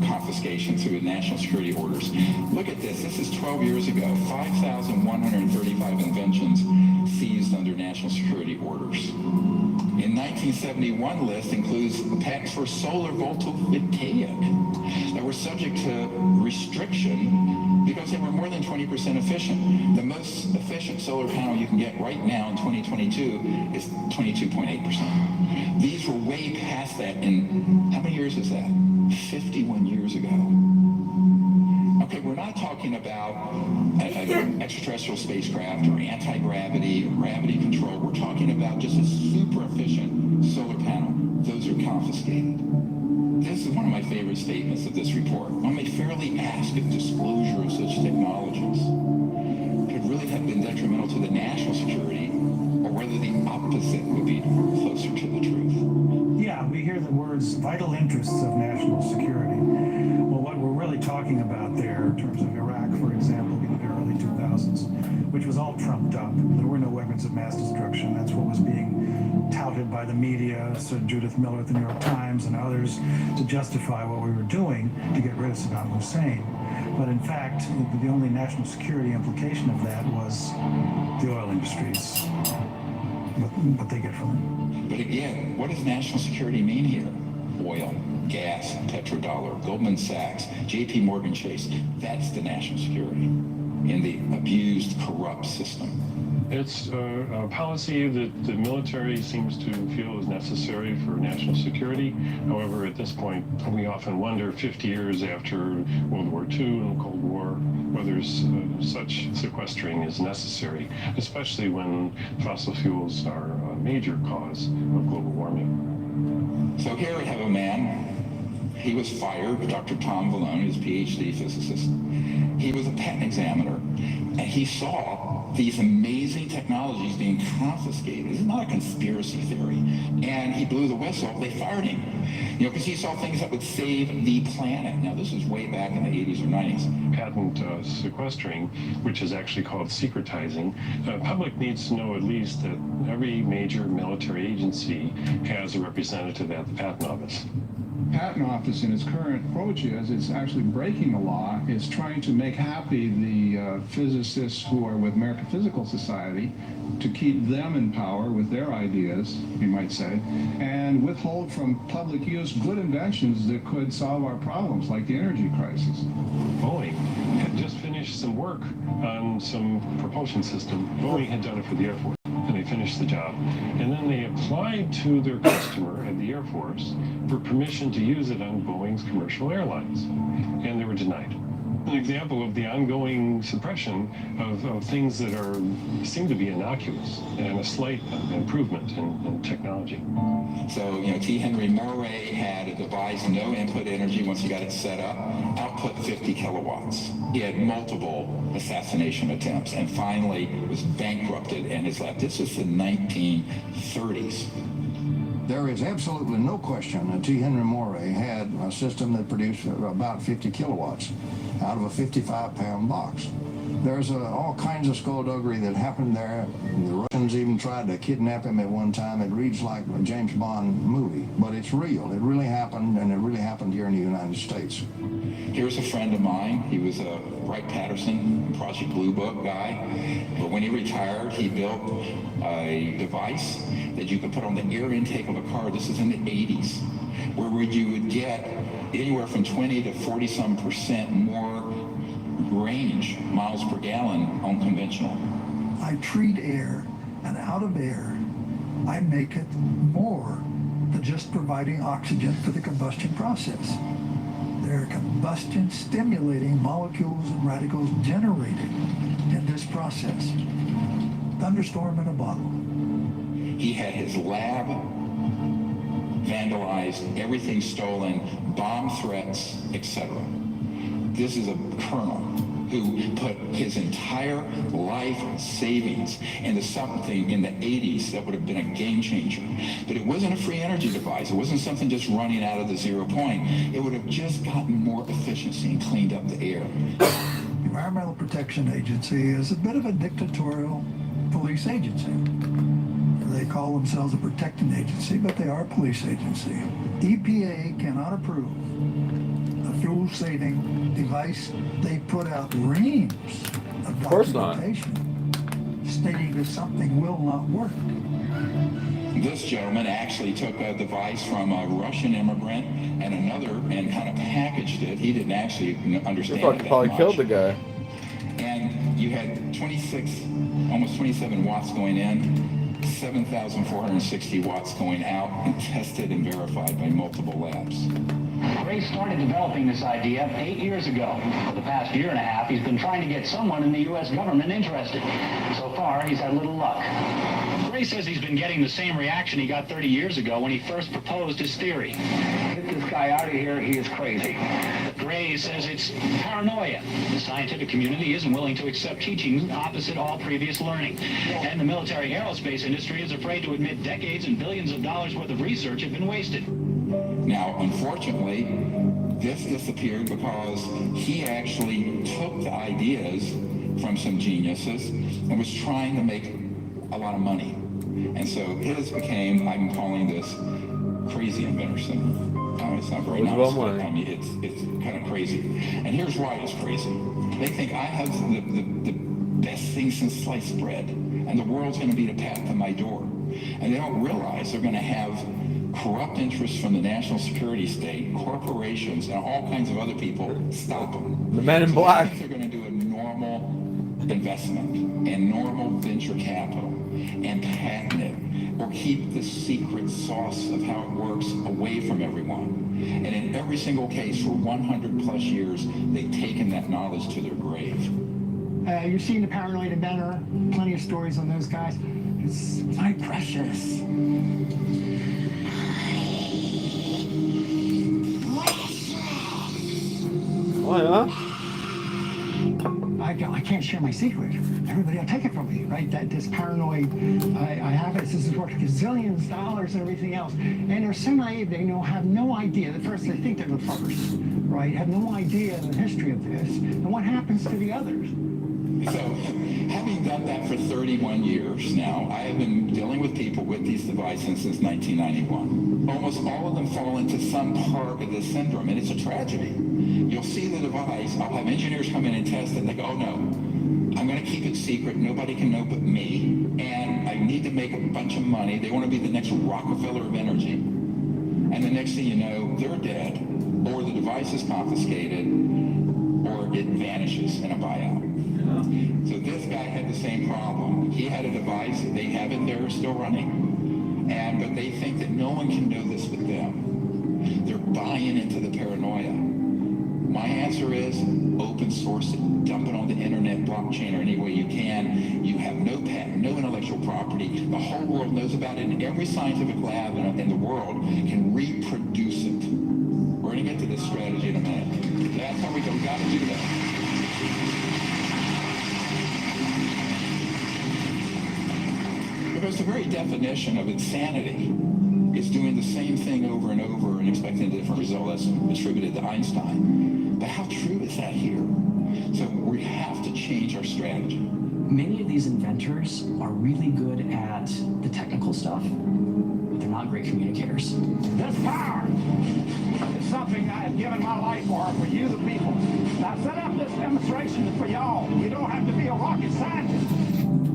confiscation through national security orders. Look at this. This is 12 years ago. 5,135 inventions seized under national security orders. In 1971 list includes patents for solar photovoltaic that were subject to restriction because they were more than 20% efficient. The most efficient solar panel you can get right now in 2022 is 22.8%. These were way past that in, how many years is that? 51 years ago. Okay, we're not talking about an extraterrestrial spacecraft or anti-gravity or gravity control. We're talking about just a super efficient solar panel. Those are confiscated. This is one of my favorite statements of this report. One may fairly ask if disclosure of such technologies could really have been detrimental to the national security, or whether the opposite would be closer to the truth. Yeah, we hear the words vital interests of national security. Well, what we're really talking about there in terms of Iraq, for example, in the early 2000s, which was all trumped up. There were no weapons of mass destruction. That's what was being touted by the media, Sir Judith Miller at the New York Times and others, to justify what we were doing to get rid of Saddam Hussein. But in fact, the only national security implication of that was the oil industries, what they get from it. But again, what does national security mean here? Oil, gas, petrodollar, Goldman Sachs, JP Morgan Chase. That's the national security in the abused, corrupt system. It's a policy that the military seems to feel is necessary for national security. However, at this point, we often wonder, 50 years after World War II and the Cold War, whether such sequestering is necessary, especially when fossil fuels are a major cause of global warming. So here we have a man. He was fired, Dr. Tom Vallone, his PhD physicist. He was a patent examiner, and he saw these amazing technologies being confiscated. This is not a conspiracy theory. And he blew the whistle. They fired him, because he saw things that would save the planet. Now, this was way back in the 80s or 90s. Patent sequestering, which is actually called secretizing, the public needs to know at least that every major military agency has a representative at the Patent Office. Patent Office in its current approach is it's actually breaking the law. It's trying to make happy the physicists who are with American Physical Society to keep them in power with their ideas, you might say, and withhold from public use good inventions that could solve our problems, like the energy crisis. Boeing had just finished some work on some propulsion system. Boeing had done it for the Air Force, and they finished the job. And then they applied to their customer at the Air Force for permission to use it on Boeing's commercial airlines, and they were denied. An example of the ongoing suppression of things that seem to be innocuous and a slight improvement in technology. So, you know, T. Henry Moray had a device, no input energy once he got it set up, output 50 kilowatts. He had multiple assassination attempts and finally was bankrupted and is left. This was the 1930s. There is absolutely no question that T. Henry Moray had a system that produced about 50 kilowatts out of a 55-pound box. There's all kinds of skullduggery that happened there. The Russians even tried to kidnap him at one time. It reads like a James Bond movie, but it's real. It really happened, and it really happened here in the United States. Here's a friend of mine. He was a Wright-Patterson Project Blue Book guy, but when he retired, he built a device that you could put on the air intake of a car. This is in the 80s, where you would get anywhere from 20 to 40-some% more range, miles per gallon, on conventional. I treat air, and out of air, I make it more than just providing oxygen for the combustion process. There are combustion-stimulating molecules and radicals generated in this process. Thunderstorm in a bottle. He had his lab vandalized, everything stolen, bomb threats, etc. This is a colonel who put his entire life savings into something in the 80s that would have been a game changer. But it wasn't a free energy device. It wasn't something just running out of the 0 point. It would have just gotten more efficiency and cleaned up the air. The Environmental Protection Agency is a bit of a dictatorial police agency. They call themselves a protecting agency, but they are a police agency. EPA cannot approve a fuel-saving device. They put out reams of documentation stating that something will not work. This gentleman actually took a device from a Russian immigrant and another and kind of packaged it. He didn't actually understand it that probably much. killed the guy. And you had 26, almost 27 watts going in, 7,460 watts going out, and tested and verified by multiple labs. Ray started developing this idea 8 years ago. For the past year and a half, he's been trying to get someone in the U.S. government interested. So far, he's had little luck. Ray says he's been getting the same reaction he got 30 years ago when he first proposed his theory. Get this guy out of here, he is crazy. Ray says it's paranoia. The scientific community isn't willing to accept teachings opposite all previous learning. And the military aerospace industry is afraid to admit decades and billions of dollars worth of research have been wasted. Now, unfortunately, this disappeared because he actually took the ideas from some geniuses and was trying to make a lot of money. And so his became, I'm calling this crazy invention. It's not very nice, but I mean, it's kind of crazy. And here's why it's crazy. They think I have the best thing since sliced bread, and the world's going to be the path to my door. And they don't realize they're going to have corrupt interests from the national security state, corporations, and all kinds of other people stop them. The men in black. They think they're going to do a normal investment and normal venture capital and patent it, or keep the secret sauce of how it works away from everyone. And in every single case, for 100 plus years, they've taken that knowledge to their grave. You've seen the paranoid inventor, plenty of stories on those guys. It's my precious. Oh, yeah? I can't share my secret. Everybody will take it from me, right? That this paranoid, I have it, this is worth gazillions of dollars and everything else. And they're so naive, they have no idea. At first they think they're the first, right? Have no idea of the history of this and what happens to the others. So, having done that for 31 years now, I have been dealing with people with these devices since 1991. Almost all of them fall into some part of this syndrome, and it's a tragedy. You'll see the device, I'll have engineers come in and test it, and they go, oh no, I'm going to keep it secret, nobody can know but me, and I need to make a bunch of money. They want to be the next Rockefeller of energy. And the next thing you know, they're dead, or the device is confiscated, or it vanishes in a buyout. So this guy had the same problem. He had a device, they have it there still running, but they think that no one can do this with them. They're buying into the paranoia. My answer is open source it, dump it on the internet, blockchain, or any way you can. You have no patent, no intellectual property. The whole world knows about it, and every scientific lab in the world can reproduce it. We're going to get to this strategy in a minute. That's how we got to do that. Because the very definition of insanity is doing the same thing over and over and expecting a different result. That's attributed to Einstein. But how true is that here? So we have to change our strategy. Many of these inventors are really good at the technical stuff, but they're not great communicators. This power is something I have given my life for you, the people. Now, set up this demonstration for y'all. You don't have to be a rocket scientist.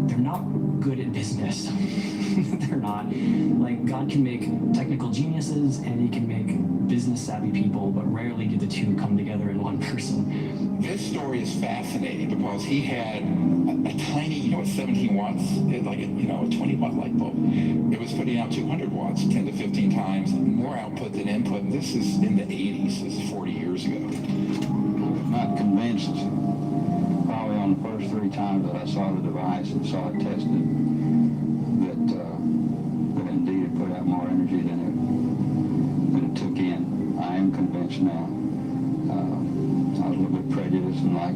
They're not good at business. They're not. Like, God can make technical geniuses and he can make business savvy people, but rarely do the two come together in one person. This story is fascinating because he had a tiny, 17 watts, like a 20 watt light bulb. It was putting out 200 watts, 10 to 15 times more output than input. And this is in the 80s, this is 40 years ago. Not convinced, probably on the first 3 times that I saw the device and saw it tested, that indeed it put out more energy than it took in. I am convinced now. I was a little bit prejudiced, and like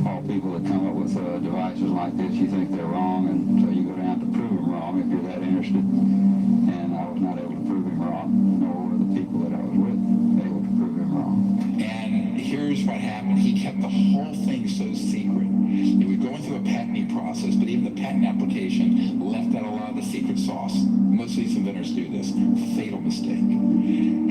all people that come up with devices like this, you think they're wrong, and so you go down to prove them wrong if you're that interested. And I was not able to prove him wrong, nor were the people that I was with able to prove him wrong. And here's what happened. He kept the whole thing so secret. He was going through a patenting process, but even the patent application left out a lot of the secret sauce. Most of these inventors do this. Fatal mistake.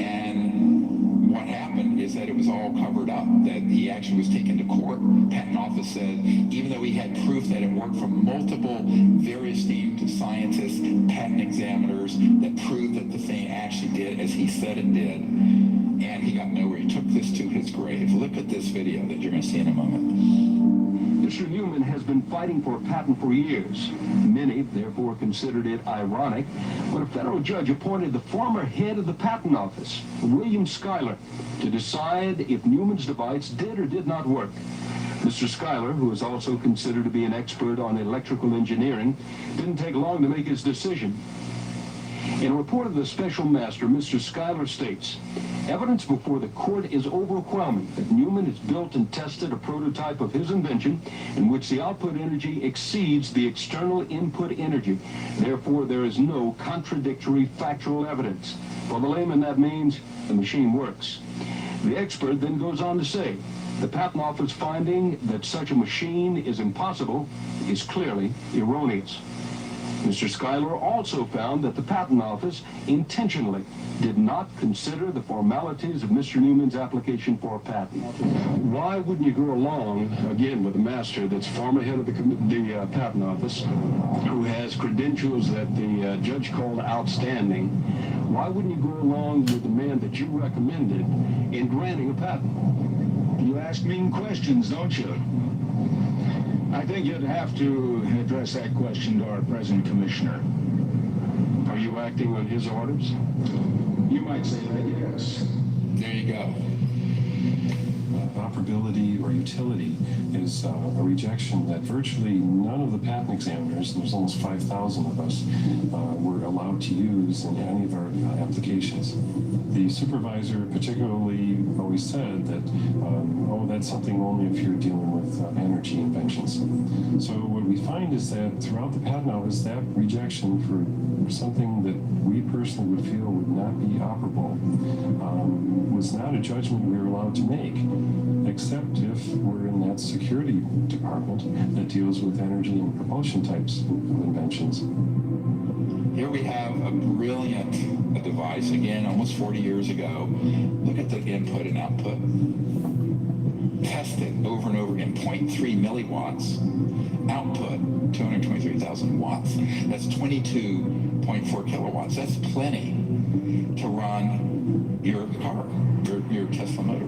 And what happened is that it was all covered up, that he actually was taken to court. Patent office said, even though he had proof that it worked from multiple very esteemed scientists, patent examiners, that proved that the thing actually did as he said it did, and he got nowhere. He took this to his grave. Look at this video that you're going to see in a moment. Mr. Newman has been fighting for a patent for years. Many, therefore, considered it ironic when a federal judge appointed the former head of the patent office, William Schuyler, to decide if Newman's device did or did not work. Mr. Schuyler, who is also considered to be an expert on electrical engineering, didn't take long to make his decision. In a report of the special master, Mr. Schuyler states, evidence before the court is overwhelming that Newman has built and tested a prototype of his invention in which the output energy exceeds the external input energy. Therefore, there is no contradictory factual evidence. For the layman, that means the machine works. The expert then goes on to say, the Patent Office finding that such a machine is impossible is clearly erroneous. Mr. Schuyler also found that the Patent Office intentionally did not consider the formalities of Mr. Newman's application for a patent. Why wouldn't you go along, again, with a master that's former head of the Patent Office, who has credentials that the judge called outstanding? Why wouldn't you go along with the man that you recommended in granting a patent? You ask mean questions, don't you? I think you'd have to address that question to our present commissioner. Are you acting on his orders? You might say that, yes. There you go. Operability or utility is a rejection that virtually none of the patent examiners, and there's almost 5,000 of us, were allowed to use in any of our applications. The supervisor particularly always said that, that's something only if you're dealing with energy inventions. So what we find is that throughout the patent office, that rejection for something that we personally would feel would not be operable, was not a judgment we were allowed to make, except if we're in that security department that deals with energy and propulsion types of inventions. Here we have a brilliant device, again, almost 40 years ago. Look at the input and output. Tested over and over again, 0.3 milliwatts. Output, 223,000 watts. That's 22.4 kilowatts. That's plenty to run your car, your Tesla motor.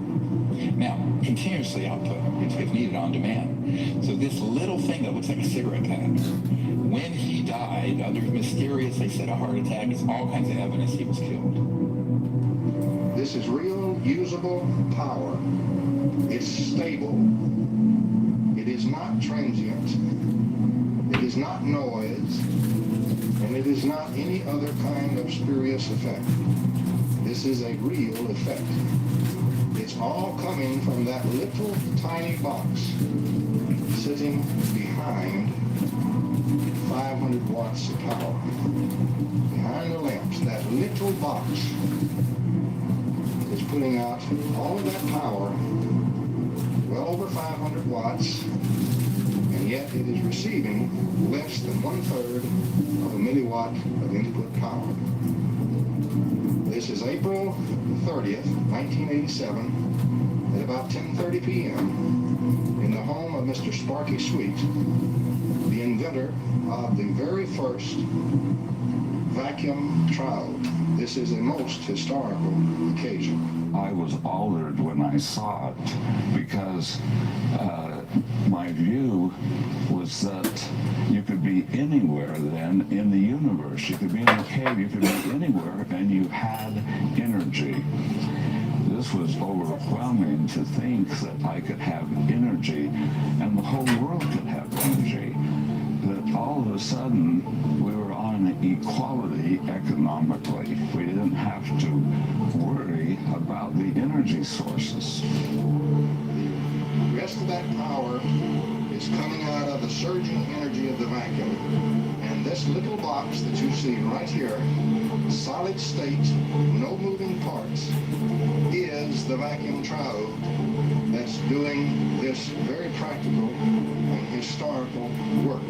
Now, continuously output if needed on demand. So this little thing that looks like a cigarette pack, when he died, under mysterious, they said a heart attack, it's all kinds of evidence he was killed. This is real, usable power. It's stable. It is not transient. It is not noise. And it is not any other kind of spurious effect. This is a real effect. It's all coming from that little tiny box sitting behind 500 watts of power. Behind the lamps, that little box is putting out all of that power, well over 500 watts, and yet it is receiving less than 1/3 of a milliwatt of input power. This is April 30th, 1987, at about 10:30 p.m. in the home of Mr. Sparky Sweet, the inventor of the very first vacuum triode. This is a most historical occasion. I was altered when I saw it because my view was that you could be anywhere then in the universe. You could be in a cave, you could be anywhere, and you had energy. This was overwhelming to think that I could have energy and the whole world could have energy. That all of a sudden we were on equality economically. We didn't have to worry about the energy sources. The rest of that power is coming out of the surging energy of the vacuum. And this little box that you see right here, solid state, no moving parts, is the vacuum triode that's doing this very practical and historical work.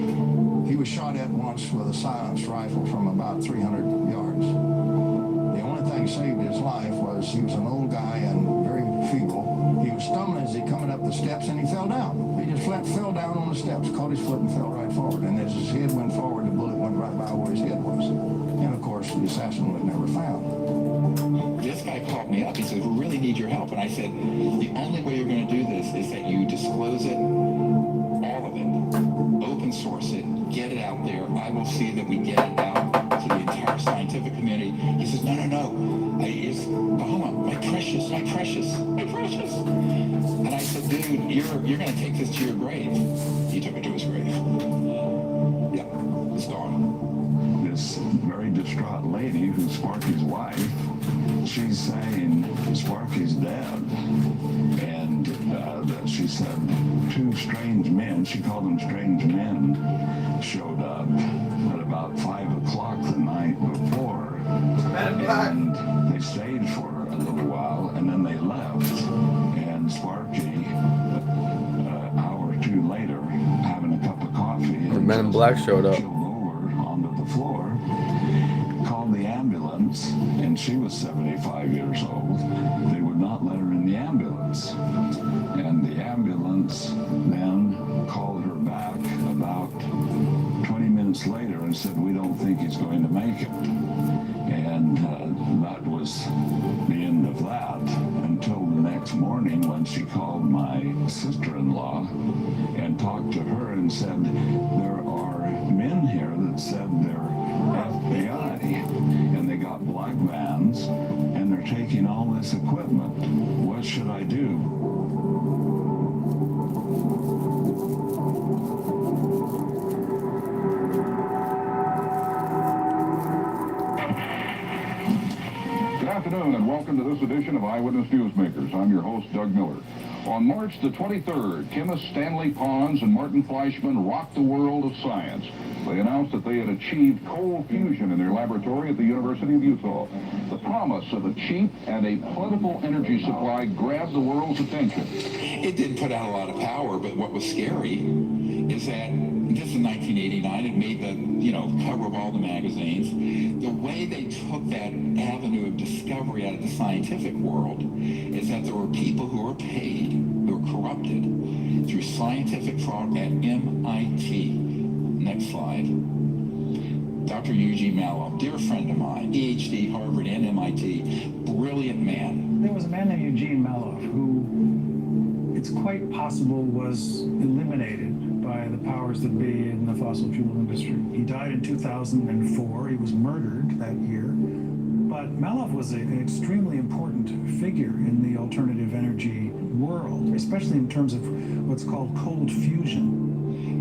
He was shot at once with a silenced rifle from about 300 yards. The only thing saved his life was he was an old guy and very feeble. He was stumbling as he coming up the steps and he fell down. He just fell down on the steps, caught his foot and fell right forward. And as his head went forward, the bullet went right by where his head was. And of course, the assassin was never found. This guy called me up. He said, we really need your help. And I said, the only way you're going to do this is that you disclose it, all of it, open source it, get it out there. I will see that we get it out to the entire scientific community. He says, no. Bahama, my precious. And I said, dude, you're going to take this to your grave. He took it to his grave. Yeah, it's gone. This very distraught lady who's Sparky's wife, she's saying Sparky's dead. And she said two strange men, she called them strange men, showed up at about 5 o'clock the night before. And they stayed for a little while and then they left. And Sparky, an hour or two later, having a cup of coffee, the Men in Black showed up. Over onto the floor, called the ambulance, and she was 75 years old. They would not let her in the ambulance. And the ambulance then called her back about 20 minutes later and said, we don't think he's going to make it. And that was the end of that until the next morning when she called my sister-in-law and talked to her and said, there are men here that said they're FBI and they got black vans and they're taking all this equipment. What should I do? Good afternoon and welcome to this edition of Eyewitness Newsmakers. I'm your host, Doug Miller. On March the 23rd, chemists Stanley Pons and Martin Fleischmann rocked the world of science. They announced that they had achieved cold fusion in their laboratory at the University of Utah. The promise of a cheap and a plentiful energy supply grabbed the world's attention. It didn't put out a lot of power, but what was scary is that this in 1989, it made the, cover of all the magazines. The way they took that avenue of discovery out of the scientific world is that there were people who were paid, who were corrupted through scientific fraud at MIT. Next slide. Dr. Eugene Mallow, dear friend of mine, PhD, Harvard and MIT, brilliant man. There was a man named Eugene Mallow who it's quite possible was eliminated by the powers that be in the fossil fuel industry. He died in 2004. He was murdered that year. But Mallow was an extremely important figure in the alternative energy world, especially in terms of what's called cold fusion.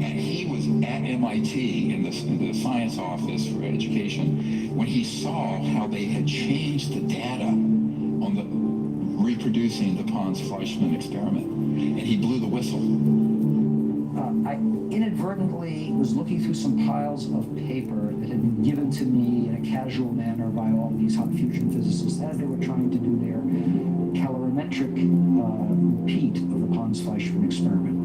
And he was at MIT in the science office for education when he saw how they had changed the data on the reproducing the Pons-Fleischmann experiment. And he blew the whistle. I inadvertently was looking through some piles of paper that had been given to me in a casual manner by all of these hot fusion physicists as they were trying to do their calorimetric repeat of the Pons-Fleischmann experiment.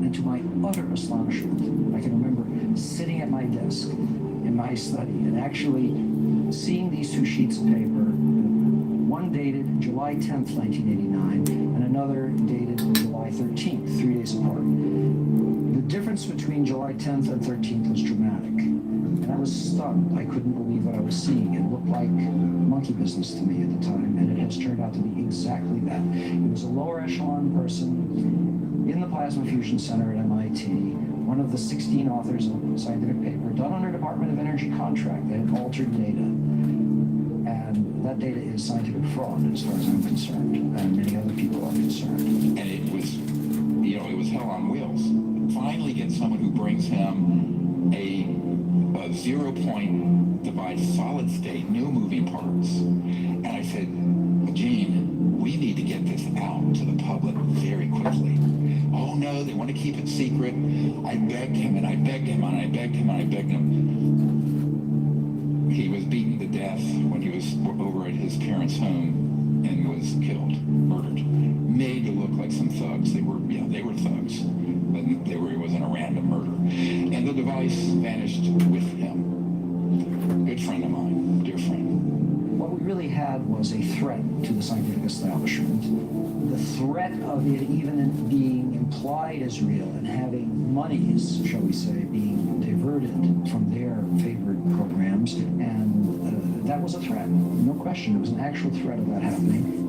And to my utter astonishment, I can remember sitting at my desk in my study and actually seeing these two sheets of paper, one dated July 10th, 1989, and another dated July 13th, 3 days apart. The difference between July 10th and 13th was dramatic. And I was stunned. I couldn't believe what I was seeing. It looked like monkey business to me at the time, and it has turned out to be exactly that. It was a lower echelon person in the Plasma Fusion Center at MIT, one of the 16 authors of a scientific paper done under Department of Energy contract that had altered data. And that data is scientific fraud as far as I'm concerned, and many other people are concerned. And it was, it was hell on wheels. Finally get someone who brings him a 0-point device, solid state, no moving parts. And I said, Gene, we need to get this out to the public very quickly. Oh no, they want to keep it secret. I begged him and I begged him and I begged him and I begged him. He was beaten to death when he was over at his parents' home and was killed, murdered. Made to look like some thugs. They were thugs, but it wasn't a random murder. And the device vanished with him. Good friend of mine, dear friend. What we really had was a threat to the scientific establishment. The threat of it even being implied as real and having monies, shall we say, being diverted from their favored programs. And that was a threat. No question. It was an actual threat of that happening.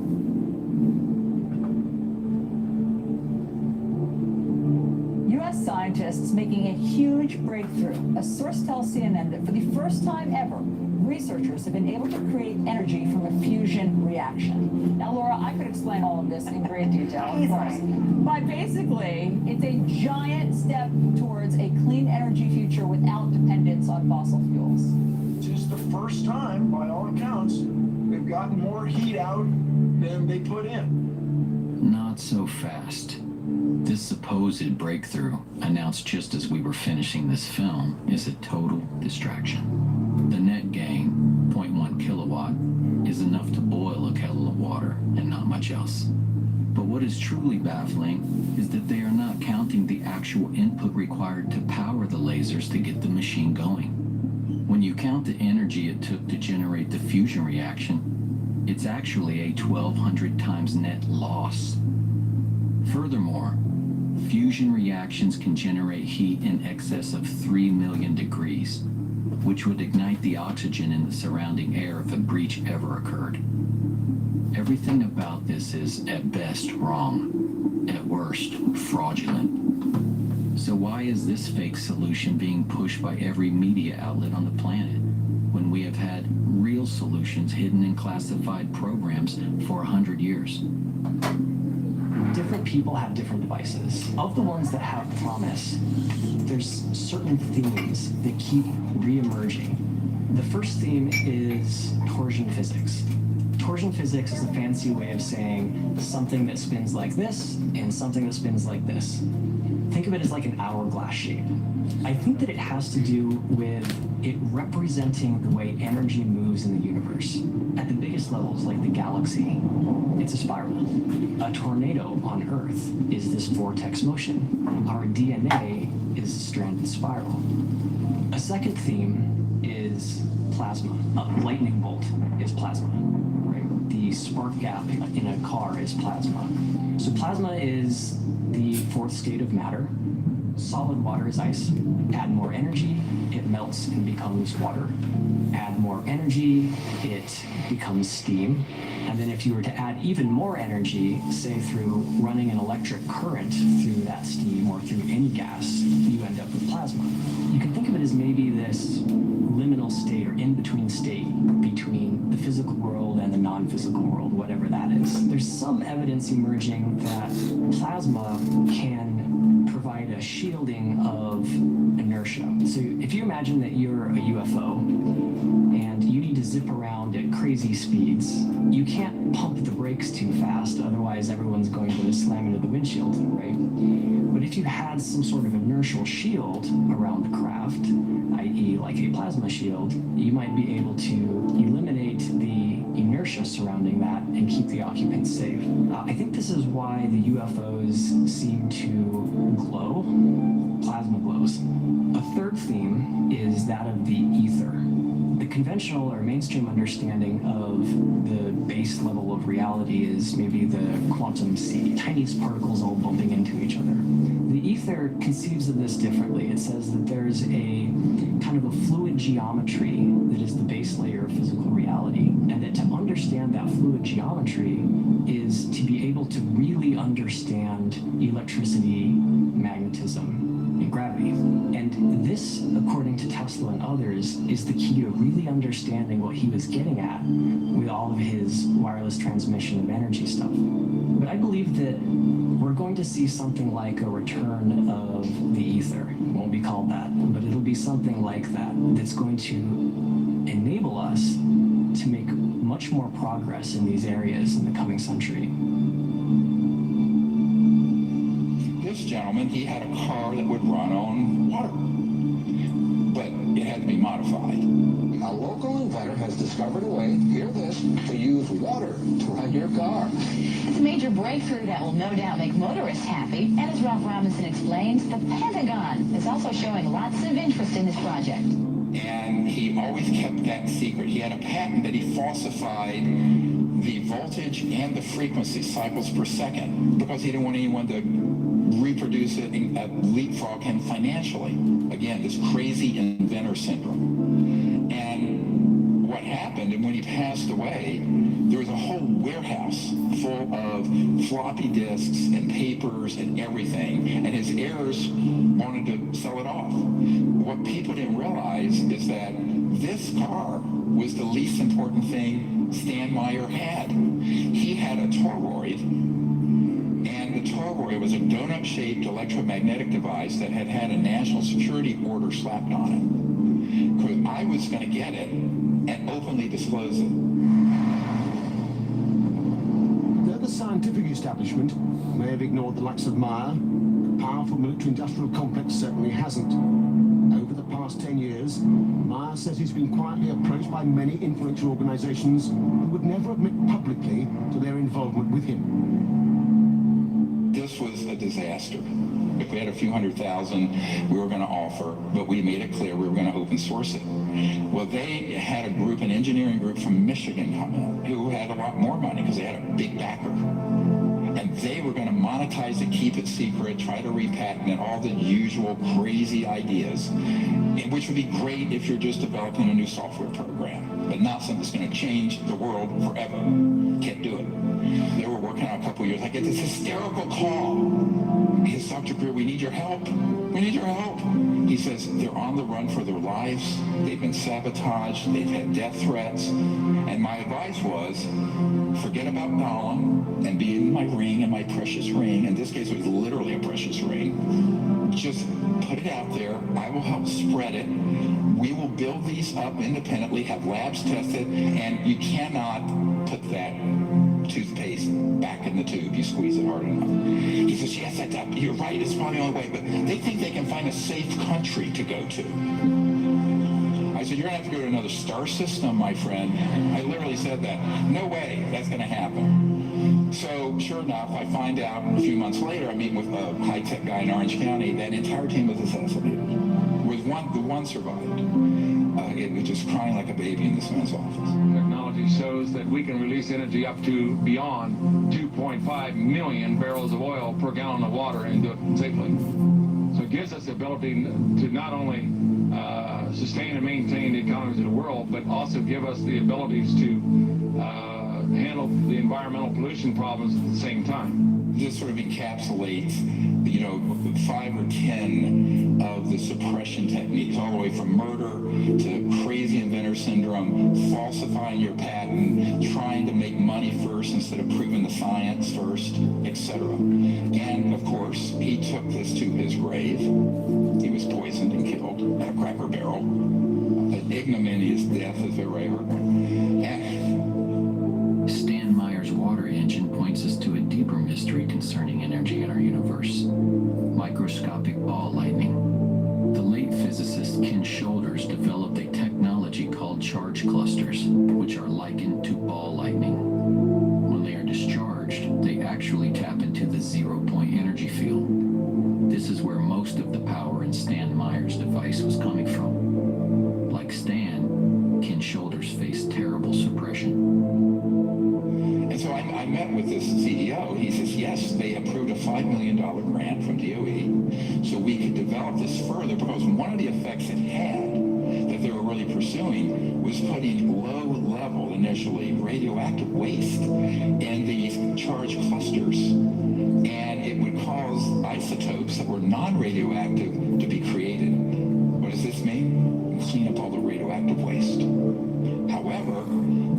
U.S. scientists making a huge breakthrough. A source tells CNN that for the first time ever, researchers have been able to create energy from a fusion reaction. Now, Laura, I could explain all of this in great detail, of course. But basically, it's a giant step towards a clean energy future without dependence on fossil fuels. It is the first time, by all accounts, they've gotten more heat out than they put in. Not so fast. This supposed breakthrough, announced just as we were finishing this film, is a total distraction. The net gain, 0.1 kilowatt, is enough to boil a kettle of water and not much else. But what is truly baffling is that they are not counting the actual input required to power the lasers to get the machine going. When you count the energy it took to generate the fusion reaction, it's actually a 1,200 times net loss. Furthermore, fusion reactions can generate heat in excess of 3 million degrees, which would ignite the oxygen in the surrounding air if a breach ever occurred. Everything about this is, at best, wrong, at worst, fraudulent. So why is this fake solution being pushed by every media outlet on the planet, when we have had real solutions hidden in classified programs for 100 years? Different people have different devices. Of the ones that have promise, there's certain themes that keep re-emerging. The first theme is torsion physics. Torsion physics is a fancy way of saying something that spins like this and something that spins like this. Think of it as like an hourglass shape. I think that it has to do with it representing the way energy moves in the universe. At the biggest levels, like the galaxy, it's a spiral. A tornado on Earth is this vortex motion. Our DNA is a stranded spiral. A second theme is plasma. A lightning bolt is plasma. Right? The spark gap in a car is plasma. So plasma is the fourth state of matter. Solid water is ice. Add more energy, it melts and becomes water. Add more energy, it becomes steam. And then if you were to add even more energy, say through running an electric current through that steam or through any gas, you end up with plasma. You can think of it as maybe this liminal state or in-between state between the physical world and the non-physical world, whatever that is. There's some evidence emerging that plasma can provide a shielding of inertia. So if you imagine that you're a UFO and you need to zip around at crazy speeds, you can't pump the brakes too fast, otherwise everyone's going to slam into the windshield, right? But if you had some sort of inertial shield around the craft, i.e. like a plasma shield, you might be able to eliminate the inertia surrounding that and keep the occupants safe. I think this is why the UFOs seem to glow. Plasma glows. A third theme is that of the ether. The conventional or mainstream understanding of the base level of reality is maybe the quantum sea, tiniest particles all bumping into each other. The ether conceives of this differently. It says that there's a kind of a fluid geometry that is the base layer of physical reality, and that to understand that fluid geometry is to be able to really understand electricity, magnetism, and gravity. And this, according to Tesla and others, is the key to really understanding what he was getting at with all of his wireless transmission of energy stuff. But I believe that we're going to see something like a return of the ether. It won't be called that, but it'll be something like that that's going to enable us to make much more progress in these areas in the coming century. This gentleman, he had a car that would run on water, but it had to be modified. A local inventor has discovered a way, hear this, to use water to run your car. It's a major breakthrough that will no doubt make motorists happy. And as Ralph Robinson explains, the Pentagon is also showing lots of interest in this project. And he always kept that secret. He had a patent that he falsified the voltage and the frequency cycles per second because he didn't want anyone to reproduce it and leapfrog him financially. Again, this crazy inventor syndrome. And what happened, and when he passed away, there was a whole warehouse full of floppy disks and papers and everything, and his heirs wanted to sell it off. What people didn't realize is that this car was the least important thing Stan Meyer had. He had a toroid, and the toroid was a donut-shaped electromagnetic device that had had a national security order slapped on it. Because I was going to get it and openly disclose it. The scientific establishment may have ignored the likes of Meyer. The powerful military-industrial complex certainly hasn't. Over the past 10 years, Meyer says he's been quietly approached by many influential organizations who would never admit publicly to their involvement with him. This was a disaster. If we had a few $100,000, we were going to offer, but we made it clear we were going to open source it. Well, they had a group, an engineering group from Michigan come in, who had a lot more money because they had a big backer. And they were going to monetize it, keep it secret, try to repatent it, all the usual crazy ideas, which would be great if you're just developing a new software program, but not something that's going to change the world forever. Can't do it. They were working on a couple years. I get this hysterical call. He says, Dr. Greer, we need your help. We need your help. He says, they're on the run for their lives. They've been sabotaged. They've had death threats. And my advice was, forget about Gollum and be in my ring, and my precious ring. In this case, it was literally a precious ring. Just put it out there. I will help spread it. We will build these up independently, have labs test it, and you cannot put that toothpaste back in the tube. You squeeze it hard enough. He says, yes, you're right. It's probably the only way, but they think they can find a safe country to go to. I said, you're going to have to go to another star system, my friend. I literally said that. No way that's going to happen. So, sure enough, I find out a few months later, I meet with a high-tech guy in Orange County. That entire team was assassinated. The one survived. It was just crying like a baby in this man's office. Technology shows that we can release energy up to beyond 2.5 million barrels of oil per gallon of water and do it safely. So it gives us the ability to not only sustain and maintain the economies of the world, but also give us the abilities to handle the environmental pollution problems at the same time. This sort of encapsulates, 5 or 10 of the suppression techniques, all the way from murder to crazy inventor syndrome, falsifying your patent, trying to make money first instead of proving the science first, etc. And of course, he took this to his grave. He was poisoned and killed at a Cracker Barrel. An ignominious death, as ever I heard. Stan Meyer's water engine points us to a deeper mystery concerning energy in our universe: microscopic ball lightning. The late physicist Ken Shoulders developed a technology called charge clusters, which are likened to ball lightning. When they are discharged, they actually tap into the zero-point energy field. This is where most of the power in Stan Meyer's device was coming from. Like Stan, Ken Shoulders faced terrible suppression. And so I met with this CEO. He says, yes, they approved a $5 million grant from DOE so we could develop this further, because one of the effects it had that they were really pursuing was putting low-level, initially, radioactive waste in these charge clusters. And it would cause isotopes that were non-radioactive to be created. What does this mean? Clean up all the radioactive waste. However,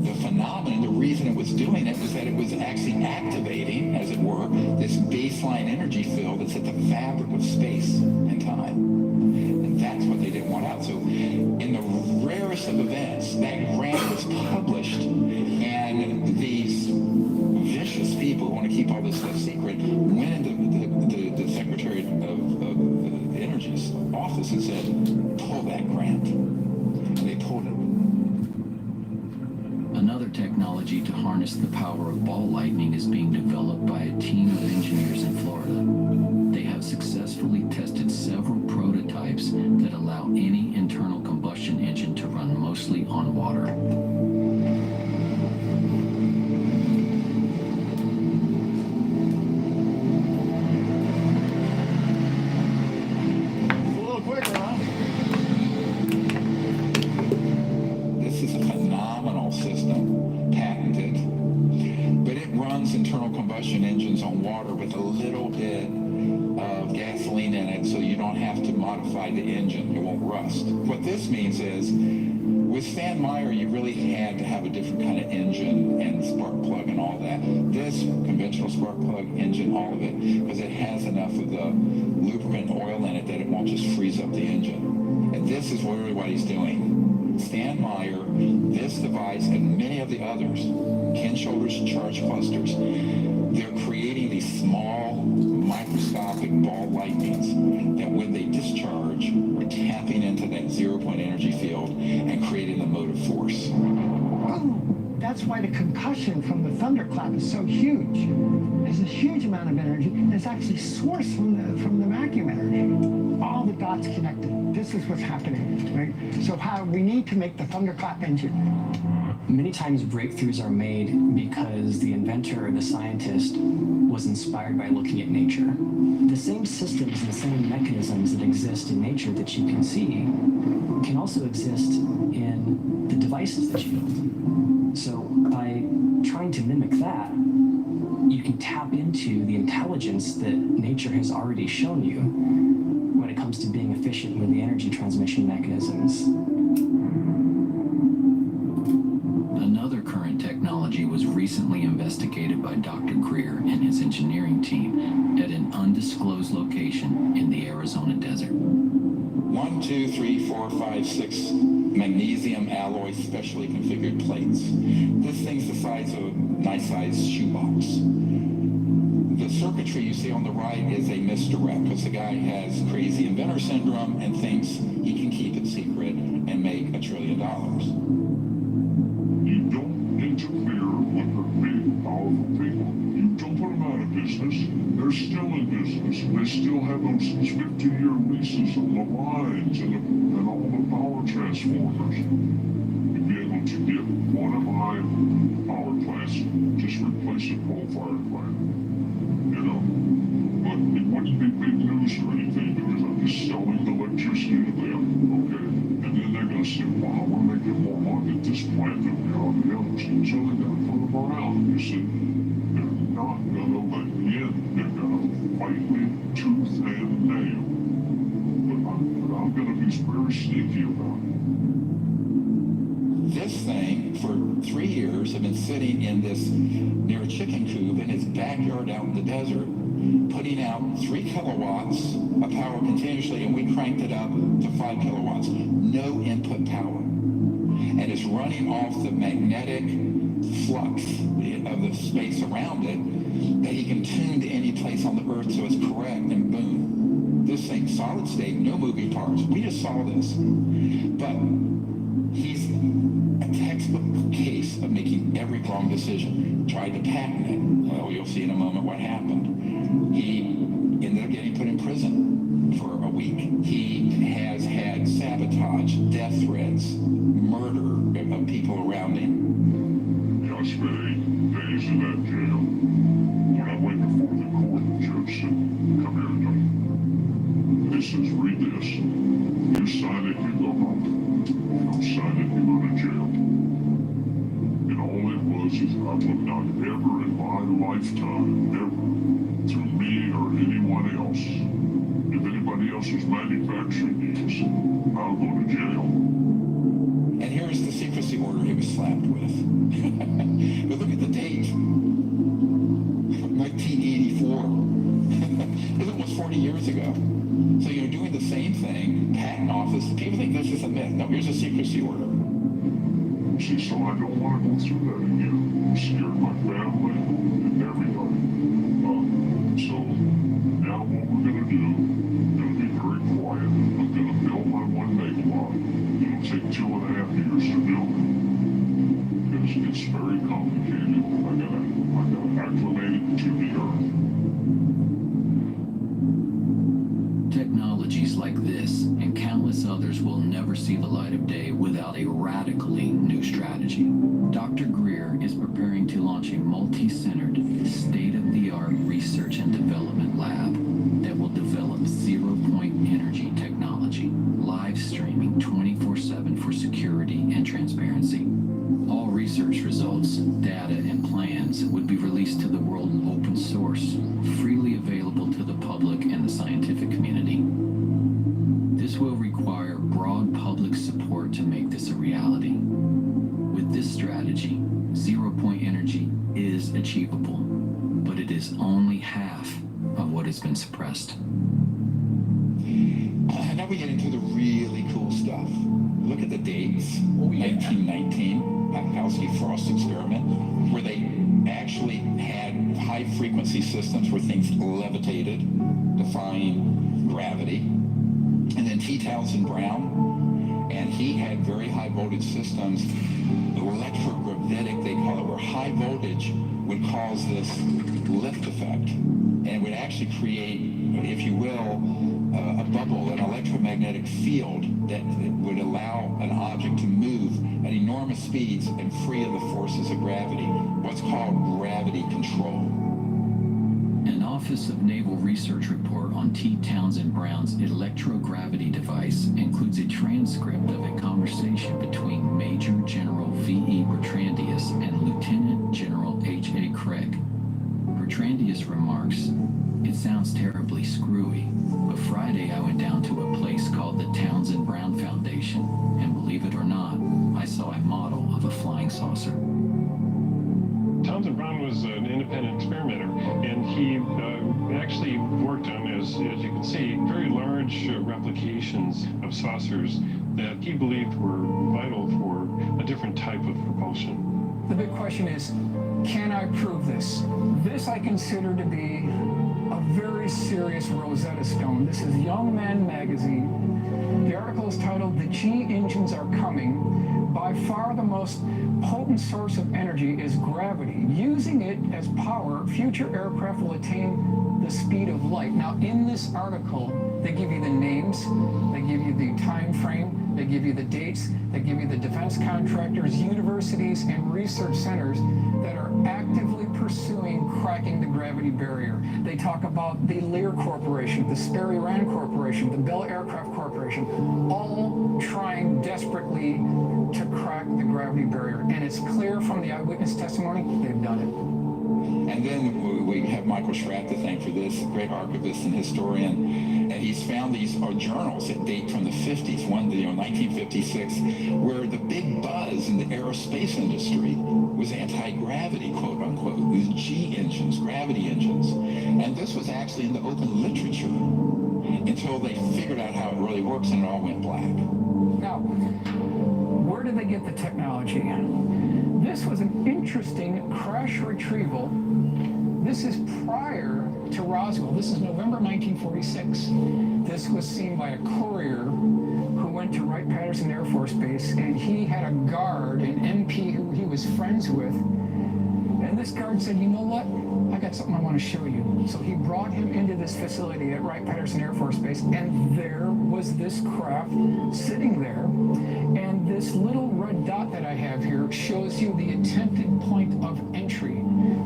the phenomenon, the reason it was doing it was that it was actually activating, as it were, this baseline energy field that's at the fabric of space and time. And that's what they didn't want out. So in the rarest of events, that grant was published, and these vicious people who want to keep all this stuff secret went into the Secretary of Energy's office and said, pull that grant. And they pulled it. Another technology to harness the power of ball lightning is being developed by a team of engineers in Florida. They have successfully tested several prototypes that allow any internal combustion engine to run mostly on water. A little quicker, huh? This is a phenomenal system, patented, but it runs internal combustion engines on water with a little bit of gasoline in it, so you don't have to modify the engine. It won't rust. What this means is, with Stan Meyer, you really had to have a different kind of engine and spark plug and all that. This conventional spark plug engine, all of it, because it has enough of the lubricant oil in it that it won't just freeze up the engine. And this is really what he's doing. Stan Meyer, this device, and many of the others, Ken Shoulders charge clusters, they're creating these small, microscopic ball lightnings that when they discharge, are tapping into that zero-point energy field and creating the motive force. That's why the concussion from the thunderclap is so huge. There's a huge amount of energy, and it's actually sourced from the vacuum energy. All the dots connected. This is what's happening, right? So we need to make the thunderclap engine. Many times breakthroughs are made because the inventor or the scientist was inspired by looking at nature. The same systems and the same mechanisms that exist in nature that you can see can also exist in the devices that you build. So by trying to mimic that, you can tap into the intelligence that nature has already shown you when it comes to being efficient with the energy transmission mechanisms. Another current technology was recently investigated by Dr. Greer and his engineering team at an undisclosed location in the Arizona desert. 1, 2, 3, 4, 5, 6 magnesium alloy specially configured plates. This thing's the size of a nice-sized shoebox. The circuitry you see on the right is a misdirect because the guy has crazy inventor syndrome and thinks he can keep it secret and make $1 trillion. You don't interfere with the big, powerful people. You don't put them out of business. They're still in business. They still have those 50-year leases on the lines and all the power transformers. You'd be able to get one of my power plants, just replace a coal-fired plant. You know? But it wouldn't be big news or anything because I'm just selling the electricity to them. Okay? And then they're going to say, wow, we're making more money at this plant than we are the others. So they're going to put them around. You see, they're not going to let me in. They're going to fight me tooth and nail. But I'm going to be very sneaky about it. This thing, for 3 years, had been sitting in this near a chicken coop in his backyard out in the desert, putting out 3 kilowatts of power continuously, and we cranked it up to 5 kilowatts. No input power. And it's running off the magnetic flux of the space around it that he can tune to any place on the earth so it's correct, and boom. This thing, solid state, no moving parts. We just saw this. But he's a textbook case of making every wrong decision. Tried to patent it. Well, you'll see in a moment what happened. He ended up getting put in prison for a week. He has had sabotage, death threats, murder of people around him. Yeah, I spent 8 days in that jail. When I went before the court, the judge said, come here, John. He says, read this. You sign it, you go home. You don't sign it, you go to jail. And all it was is I would not ever in my lifetime, ever, through me or anyone else, if anybody else is manufacturing these, I'll go to jail. And here's the secrecy order he was slapped with. But look at the date. 1984. It was 40 years ago. So you're doing the same thing, patent office. People think this is a myth. No, here's a secrecy order. See, so I don't want to go through that again. Scared my family and everybody. So now what we're going to do, going to be very quiet. I'm going to build my 1 megawatt. It'll take 2.5 years to build it. Because it's very complicated. I got to acclimate it to the earth. Technologies like this and countless others will never see the light of day without a radically new strategy. Dr. Greer is preparing to launch a multi-centered, state-of-the-art research and development lab that will develop zero-point energy technology, live streaming 24/7 for security and transparency. All research results, data, and plans would be released to the world open source, freely available to the public and the scientific community. This will require broad public support to make this a reality. With this strategy, zero-point energy is achievable, but it is only half of what has been suppressed. Now we get into the really cool stuff. Look at the dates. 1919, Kapowski-Frost experiment, where they actually had high-frequency systems where things levitated, defying gravity. And then T. Townsend Brown, and he had very high-voltage systems, electrogravitic, they call it, where high voltage would cause this lift effect. And it would actually create, if you will, a bubble, an electromagnetic field that would allow an object to move at enormous speeds and free of the forces of gravity, what's called gravity control. An Office of Naval Research report on T. Townsend Brown's electrogravity device includes a transcript of a conversation between Major General V.E. Bertrandius and Lieutenant General H.A. Craig. remarks, "It sounds terribly screwy, but Friday I went down to a place called the Townsend Brown Foundation, and believe it or not, I saw a model of a flying saucer." Townsend Brown was an independent experimenter, and he actually worked on, as you can see, very large replications of saucers that he believed were vital for a different type of propulsion. The big question is, can I prove this? This I consider to be a very serious Rosetta Stone. This is Young Man magazine. The article is titled, "The G Engines Are Coming. By far the most potent source of energy is gravity. Using it as power, future aircraft will attain the speed of light." Now, in this article, they give you the names, they give you the time frame, they give you the dates, they give you the defense contractors, universities, and research centers that are actively pursuing cracking the gravity barrier. They talk about the Lear Corporation, the Sperry Rand Corporation, the Bell Aircraft Corporation, all trying desperately to crack the gravity barrier. And it's clear from the eyewitness testimony, they've done it. And then we have Michael Schratt to thank for this, great archivist and historian, and he's found these journals that date from the 50s, 1956, where the big buzz in the aerospace industry was anti-gravity, quote unquote, these G engines, gravity engines. And this was actually in the open literature until they figured out how it really works and it all went black. Now, where did they get the technology? This was an interesting crash retrieval. This is prior to Roswell. This is November 1946. This was seen by a courier who went to Wright-Patterson Air Force Base, and he had a guard, an MP who he was friends with. And this guard said, "You know what? I got something I want to show you." So he brought him into this facility at Wright-Patterson Air Force Base, and there was this craft sitting there. And this little red dot that I have here shows you the attempted point of entry.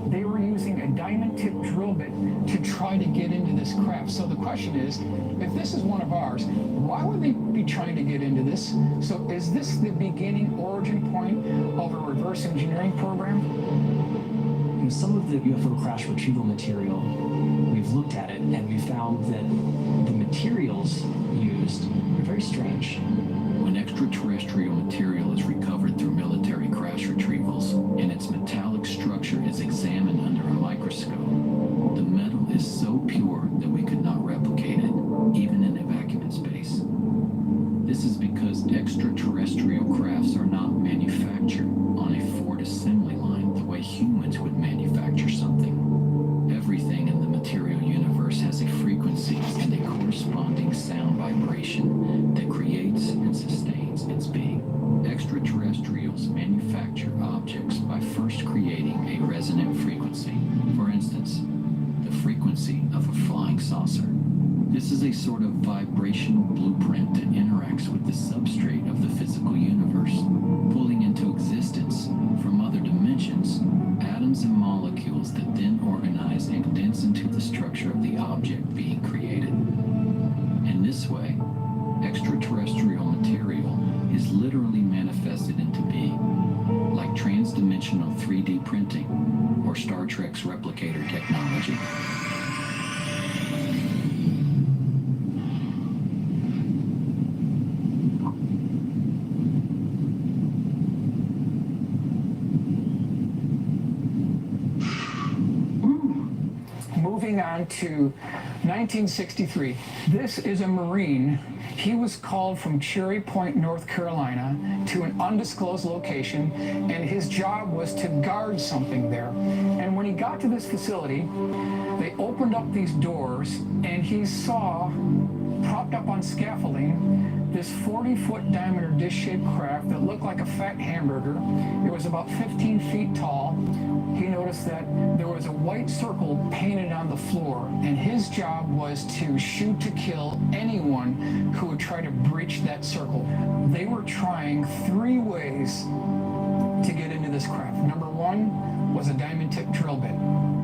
They were using a diamond tip drill bit to try to get into this craft. So the question is, if this is one of ours, why would they be trying to get into this? So is this the beginning origin point of a reverse engineering program? Some of the UFO crash retrieval material, we've looked at it and we found that the materials used are very strange. When extraterrestrial material is recovered through military crash retrievals and its metallic structure is examined under a microscope, the metal is so pure that we could not replicate it, even in a vacuum in space. This is because extraterrestrial crafts are not manufactured on a Ford assembly line the way humans would manufacture something. Everything in the material universe has a frequency and a corresponding sound vibration that creates and sustains its being. Extraterrestrials manufacture objects by first creating a resonant frequency. For instance, the frequency of a flying saucer. This is a sort of vibrational blueprint that interacts with the substrate of the physical universe, pulling into existence from other dimensions atoms and molecules that then organize and condense into the structure of the object being created. In this way, extraterrestrial material is literally manifested into being, like transdimensional 3D printing or Star Trek's replicator technology. Moving on to 1963. This is a Marine. He was called from Cherry Point, North Carolina, to an undisclosed location, and his job was to guard something there. And when he got to this facility, they opened up these doors, and he saw, propped up on scaffolding, this 40-foot diameter dish-shaped craft that looked like a fat hamburger. It was about 15 feet tall. He noticed that there was a white circle painted on the floor, and his job was to shoot to kill anyone who would try to breach that circle. They were trying 3 ways to get into this craft. Number 1 was a diamond tip drill bit.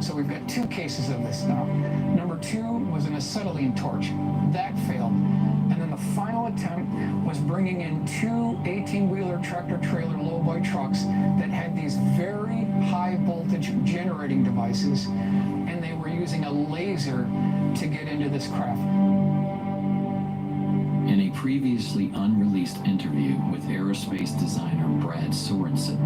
So we've got two cases of this now. Number two was an acetylene torch. That failed. And then the final attempt was bringing in two 18-wheeler tractor-trailer lowboy trucks that had these very high-voltage generating devices, and they were using a laser to get into this craft. In a previously unreleased interview with aerospace designer Brad Sorensen,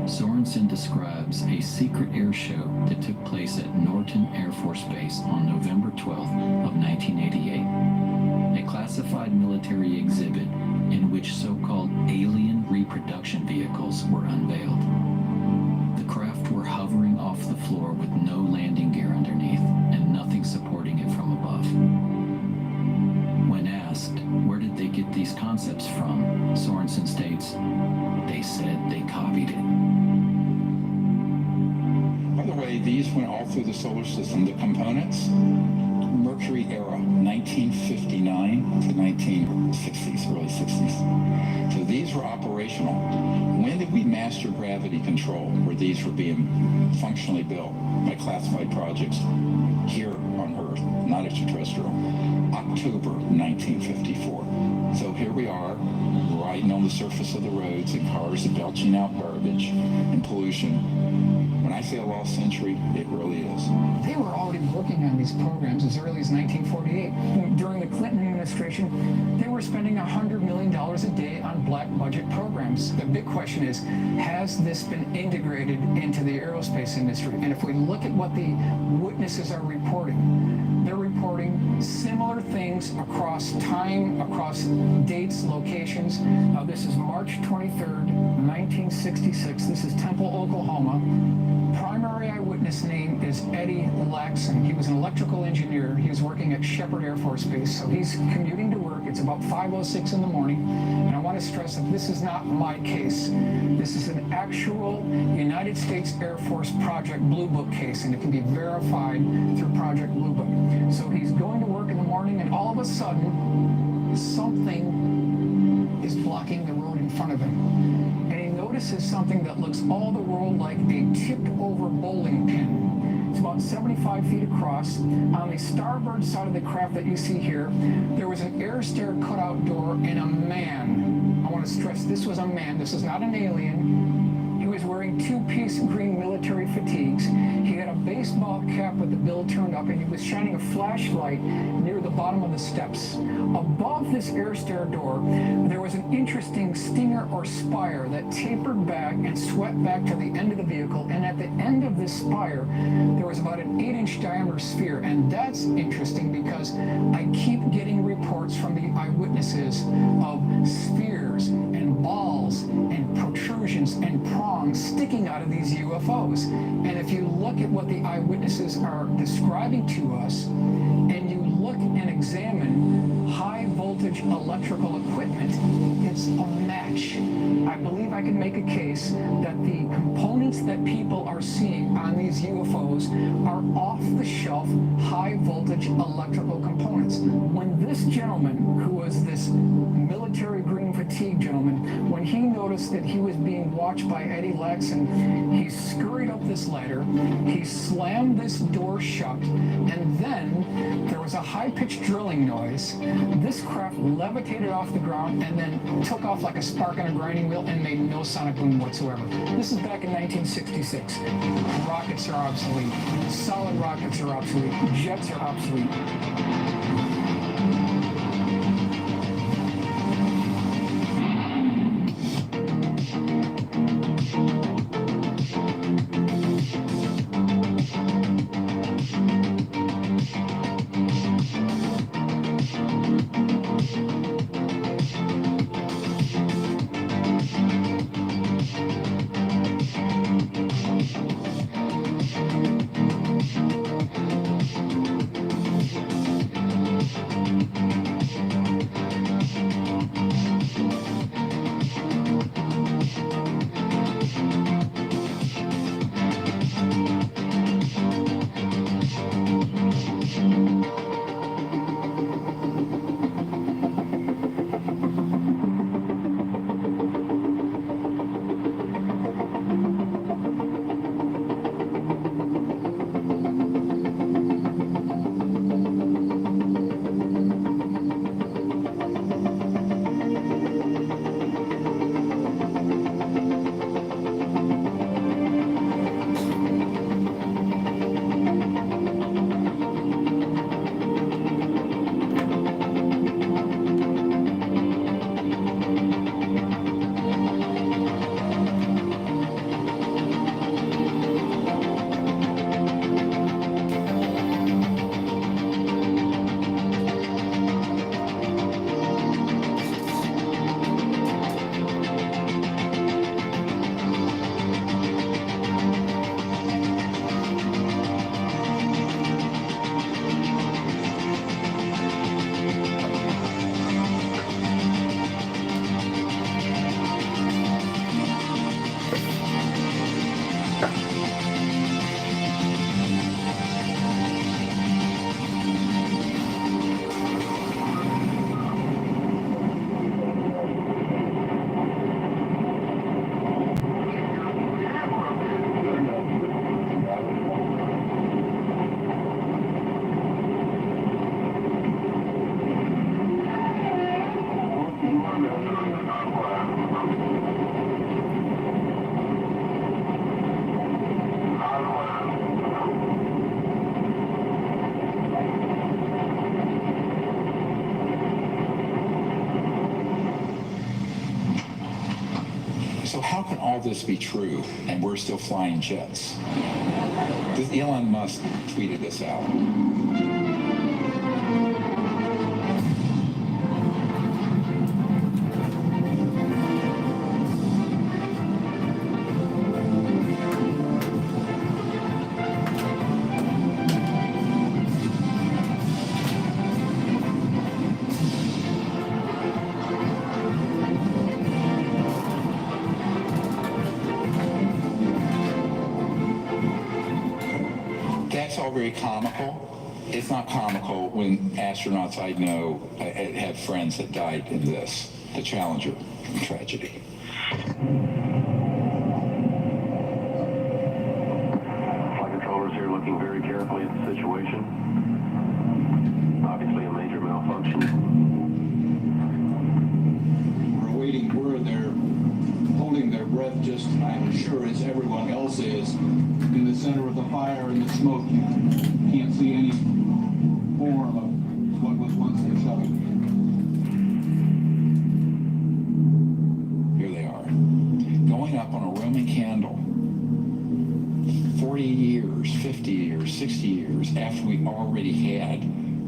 Sorensen describes a secret air show that took place at Norton Air Force Base on November 12th of 1988, a classified military exhibit in which so-called alien reproduction vehicles were unveiled. The craft were hovering off the floor with no landing gear underneath and nothing supporting it from above. When asked, where did they get these concepts from, Sorensen states, they said they copied it. By the way, these went all through the solar system. The components, Mercury era, 1959 to 1960s, early 60s. So these were operational. When did we master gravity control, where these were being functionally built by classified projects here on Earth, not extraterrestrial? October 1954. So here we are, riding on the surface of the roads, and cars are belching out garbage and pollution. When I say a lost century, it really is. They were already working on these programs as early as 1948. During the Clinton administration, they were spending $100 million a day on black budget programs. The big question is, has this been integrated into the aerospace industry? And if we look at what the witnesses are reporting, they're reporting similar things across time, across dates, locations. This is March 23rd, 1966. This is Temple, Oklahoma. Primary eyewitness name is Eddie Laxon. He was an electrical engineer. He was working at Shepherd Air Force Base, so he's commuting to work. It's about 5:06 in the morning, and I want to stress that this is not my case. This is an actual United States Air Force Project Blue Book case, and it can be verified through Project Blue Book. So he's going to work in the morning, and all of a sudden, something is blocking the road in front of him. Notices something that looks all the world like a tipped-over bowling pin. It's about 75 feet across. On the starboard side of the craft that you see here, there was an air stair cutout door and a man. I want to stress this was a man. This is not an alien. He was wearing two-piece green military fatigues. He had a baseball cap with the bill turned up, and he was shining a flashlight near the bottom of the steps. Above this air stair door, there was an interesting stinger or spire that tapered back and swept back to the end of the vehicle, and at the end of this spire, there was about an 8-inch diameter sphere, and that's interesting because I keep getting reports from the eyewitnesses of spheres and balls and protrusions and prongs sticking out of these UFOs. And if you look at what the eyewitnesses are describing to us, and you look and examine high voltage electrical equipment, it's a match. I believe I can make a case that the components that people are seeing on these UFOs are off-the-shelf high voltage electrical components. When this gentleman, who was this military green fatigue gentleman, when he noticed that he was being watched by Eddie Laxon, he scurried up this ladder, he slammed this door shut, and then there was a high-pitched drilling noise. This craft levitated off the ground and then took off like a spark on a grinding wheel and made no sonic boom whatsoever. This is back in 1966. Rockets are obsolete. Solid rockets are obsolete. Jets are obsolete. how this be true and we're still flying jets. Elon Musk tweeted this out. That's all very comical. It's not comical when astronauts I know have friends that died in this, the Challenger tragedy. Flight controllers here looking very carefully at the situation. Obviously a major malfunction. We're awaiting word. They're holding their breath, just I'm sure as everyone else is, in the center of the fire and the smoke. You can't see any form of what was once the shuttle. Here they are, going up on a Roman candle 40 years, 50 years, 60 years after we already had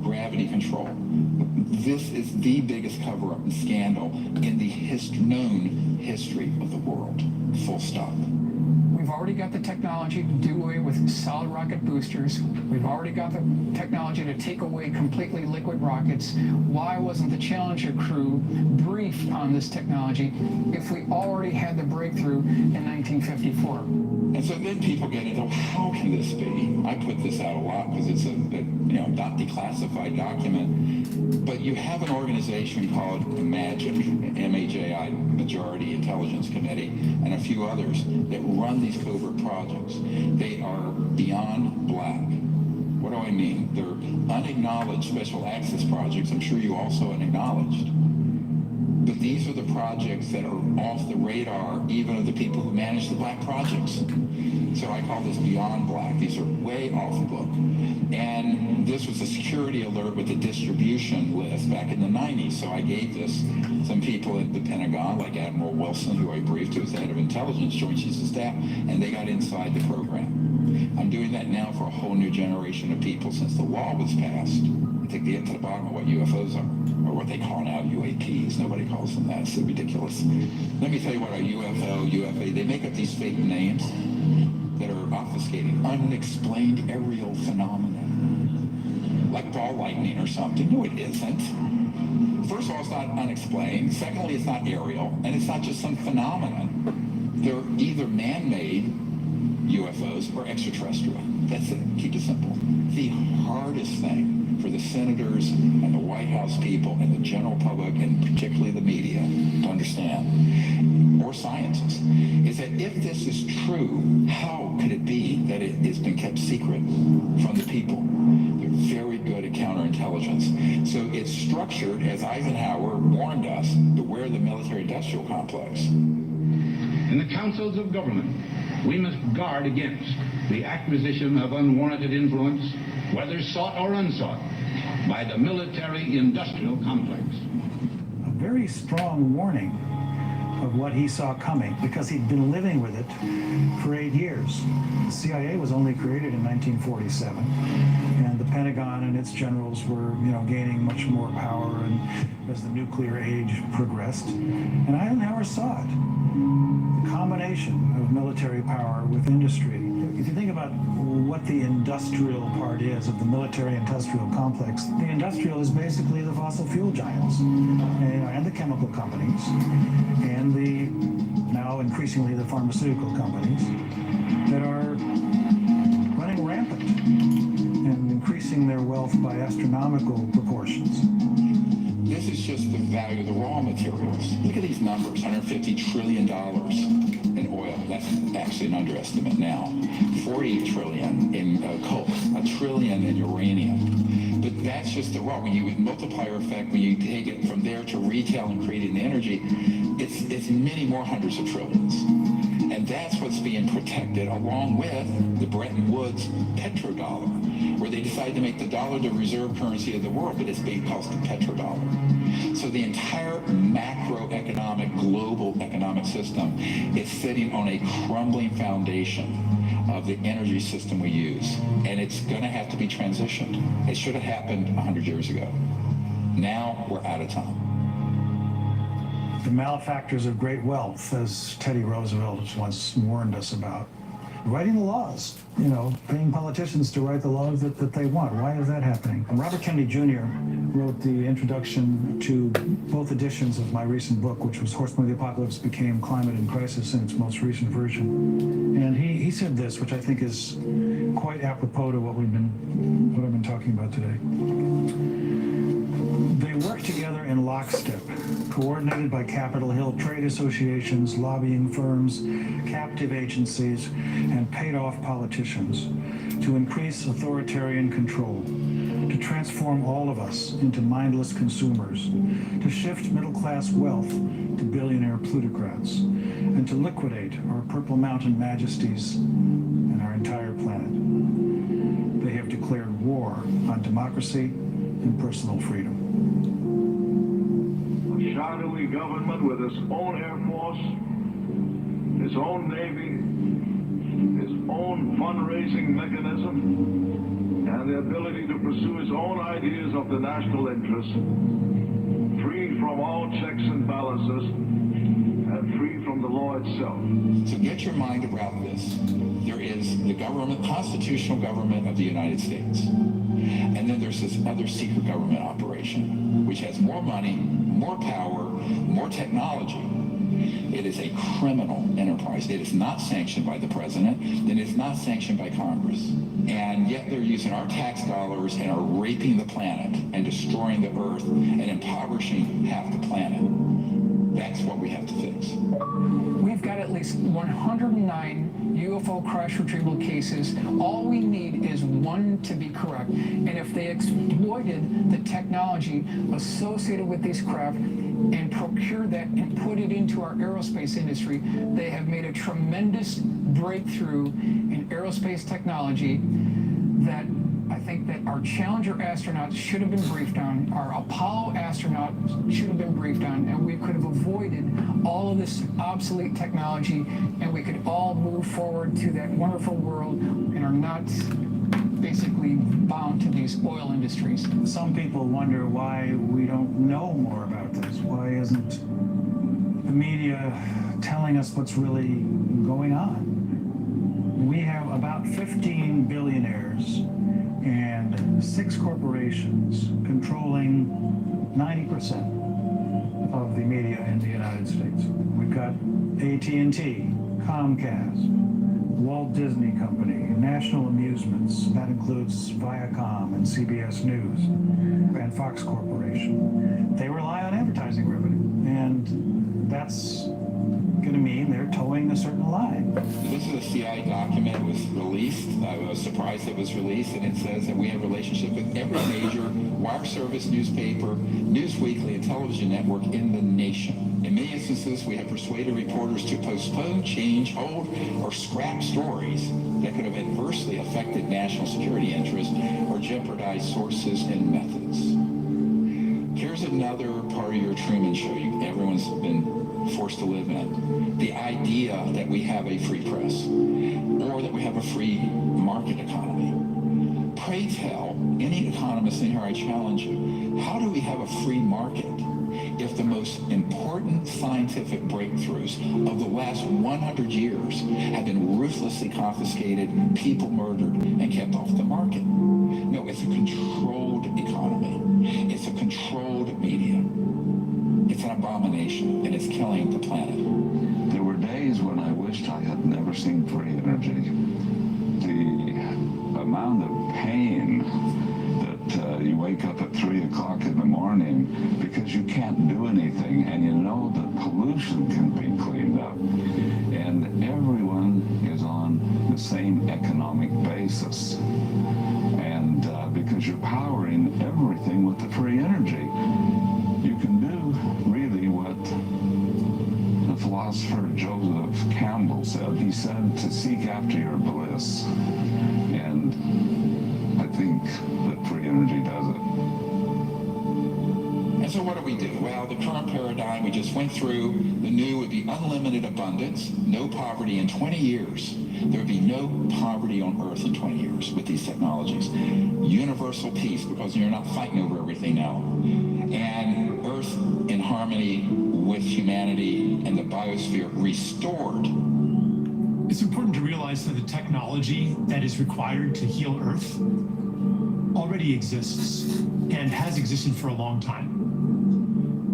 gravity control. This is the biggest cover-up and scandal in the known history of the world. Full stop. We've already got the technology to do away with solid rocket boosters. We've already got the technology to take away completely liquid rockets. Why wasn't the Challenger crew briefed on this technology if we already had the breakthrough in 1954? And so then people get into, how can this be? I put this out a lot because it's a not declassified document. But you have an organization called MAGIC, M-A-J-I, Majority Intelligence Committee, and a few others that run these covert projects. They are beyond black. What do I mean? They're unacknowledged special access projects. I'm sure you also unacknowledged. But these are the projects that are off the radar, even of the people who manage the black projects. So I call this beyond black. These are way off the book. And this was a security alert with a distribution list back in the 90s. So I gave this some people at the Pentagon, like Admiral Wilson, who I briefed, who was the head of intelligence, Joint Chiefs of Staff, and they got inside the program. I'm doing that now for a whole new generation of people since the law was passed. I think they get to the bottom of what UFOs are, or what they call now UAPs. Nobody calls them that. It's so ridiculous. Let me tell you what a UFO, UFA, they make up these fake names that are obfuscating unexplained aerial phenomena, like ball lightning or something. No, it isn't. First of all, it's not unexplained. Secondly, it's not aerial, and it's not just some phenomenon. They're either man-made UFOs or extraterrestrial. That's it. Keep it simple. The hardest thing for the senators and the White House people and the general public, and particularly the media, to understand, or scientists, is that if this is true, how could it be that it has been kept secret from the people? They're very good at counterintelligence. So it's structured, as Eisenhower warned us, to wear the military-industrial complex. In the councils of government, we must guard against the acquisition of unwarranted influence, whether sought or unsought, by the military-industrial complex. A very strong warning of what he saw coming, because he'd been living with it for 8 years. The CIA was only created in 1947, and the Pentagon and its generals were, gaining much more power and as the nuclear age progressed. And Eisenhower saw it. The combination of military power with industry. If you think about what the industrial part is of the military-industrial complex, the industrial is basically the fossil fuel giants and the chemical companies and the now increasingly the pharmaceutical companies that are running rampant and increasing their wealth by astronomical proportions. This is just the value of the raw materials. Look at these numbers, $150 trillion in oil. That's actually an underestimate now. 40 trillion in coal, $1 trillion in uranium. But that's just the raw. When you multiplier effect, when you take it from there to retail and creating the energy, it's many more hundreds of trillions. And that's what's being protected along with the Bretton Woods petrodollar, where they decided to make the dollar the reserve currency of the world, but it's being called the petrodollar. So the entire macroeconomic, global economic system is sitting on a crumbling foundation of the energy system we use. And it's going to have to be transitioned. It should have happened 100 years ago. Now we're out of time. The malefactors of great wealth, as Teddy Roosevelt once warned us about. Writing the laws, paying politicians to write the laws that they want. Why is that happening? Robert Kennedy Jr. wrote the introduction to both editions of my recent book, which was Horsemen of the Apocalypse Became Climate in Crisis in its most recent version. And he said this, which I think is quite apropos to what I've been talking about today. They work together in lockstep, coordinated by Capitol Hill trade associations, lobbying firms, captive agencies, and paid-off politicians to increase authoritarian control, to transform all of us into mindless consumers, to shift middle-class wealth to billionaire plutocrats, and to liquidate our Purple Mountain majesties and our entire planet. They have declared war on democracy and personal freedom. A shadowy government with its own Air Force, its own Navy, its own fundraising mechanism, and the ability to pursue its own ideas of the national interest, free from all checks and balances, and free from the law itself. So get your mind around this. There is the government, constitutional government of the United States. And then there's this other secret government operation, which has more money, more power, more technology. It is a criminal enterprise. It is not sanctioned by the president, and it's not sanctioned by Congress. And yet they're using our tax dollars and are raping the planet and destroying the earth and impoverishing half the planet. That's what we have to fix. We've got at least 109 UFO crash retrieval cases. All we need is one to be correct. And if they exploited the technology associated with these craft and procured that and put it into our aerospace industry, they have made a tremendous breakthrough in aerospace technology that I think that our Challenger astronauts should have been briefed on, our Apollo astronauts should have been briefed on, and we could have avoided all of this obsolete technology, and we could all move forward to that wonderful world and are not basically bound to these oil industries. Some people wonder why we don't know more about this. Why isn't the media telling us what's really going on? We have about 15 billionaires and 6 corporations controlling 90% of the media in the United States. We've got AT&T, Comcast, Walt Disney Company, National Amusements, that includes Viacom and CBS News, and Fox Corporation. They rely on advertising revenue, and that's going to mean they're towing a certain line. This is a CIA document. It was released. I was surprised it was released, and it says that we have a relationship with every major wire service, newspaper, news weekly, and television network in the nation. In many instances, we have persuaded reporters to postpone, change, hold, or scrap stories that could have adversely affected national security interests or jeopardized sources and methods. Here's another part of your Truman Show everyone's been forced to live in. The idea that we have a free press or that we have a free market economy. Pray tell any economist in here, I challenge you, how do we have a free market if the most important scientific breakthroughs of the last 100 years have been ruthlessly confiscated, people murdered, and kept off the market? No, it's a controlled economy. It's a controlled media. It's an abomination, and it's killing the planet. There were days when I wished I had never seen free energy. The amount of pain that you wake up at 3 o'clock in the morning because you can't do anything, and you know that pollution can be cleaned up, and everyone is on the same economic basis. And because you're powering everything with the free energy, you can do really what the philosopher Joseph Campbell said. He said to seek after your bliss. And I think that free energy does it. And so what do we do? Well, the current paradigm we just went through, the new would be unlimited abundance, no poverty in 20 years. There would be no poverty on Earth in 20 years with these technologies. Universal peace, because you're not fighting over everything now. And Earth in harmony with humanity and the biosphere restored. It's important to realize that the technology that is required to heal Earth already exists and has existed for a long time.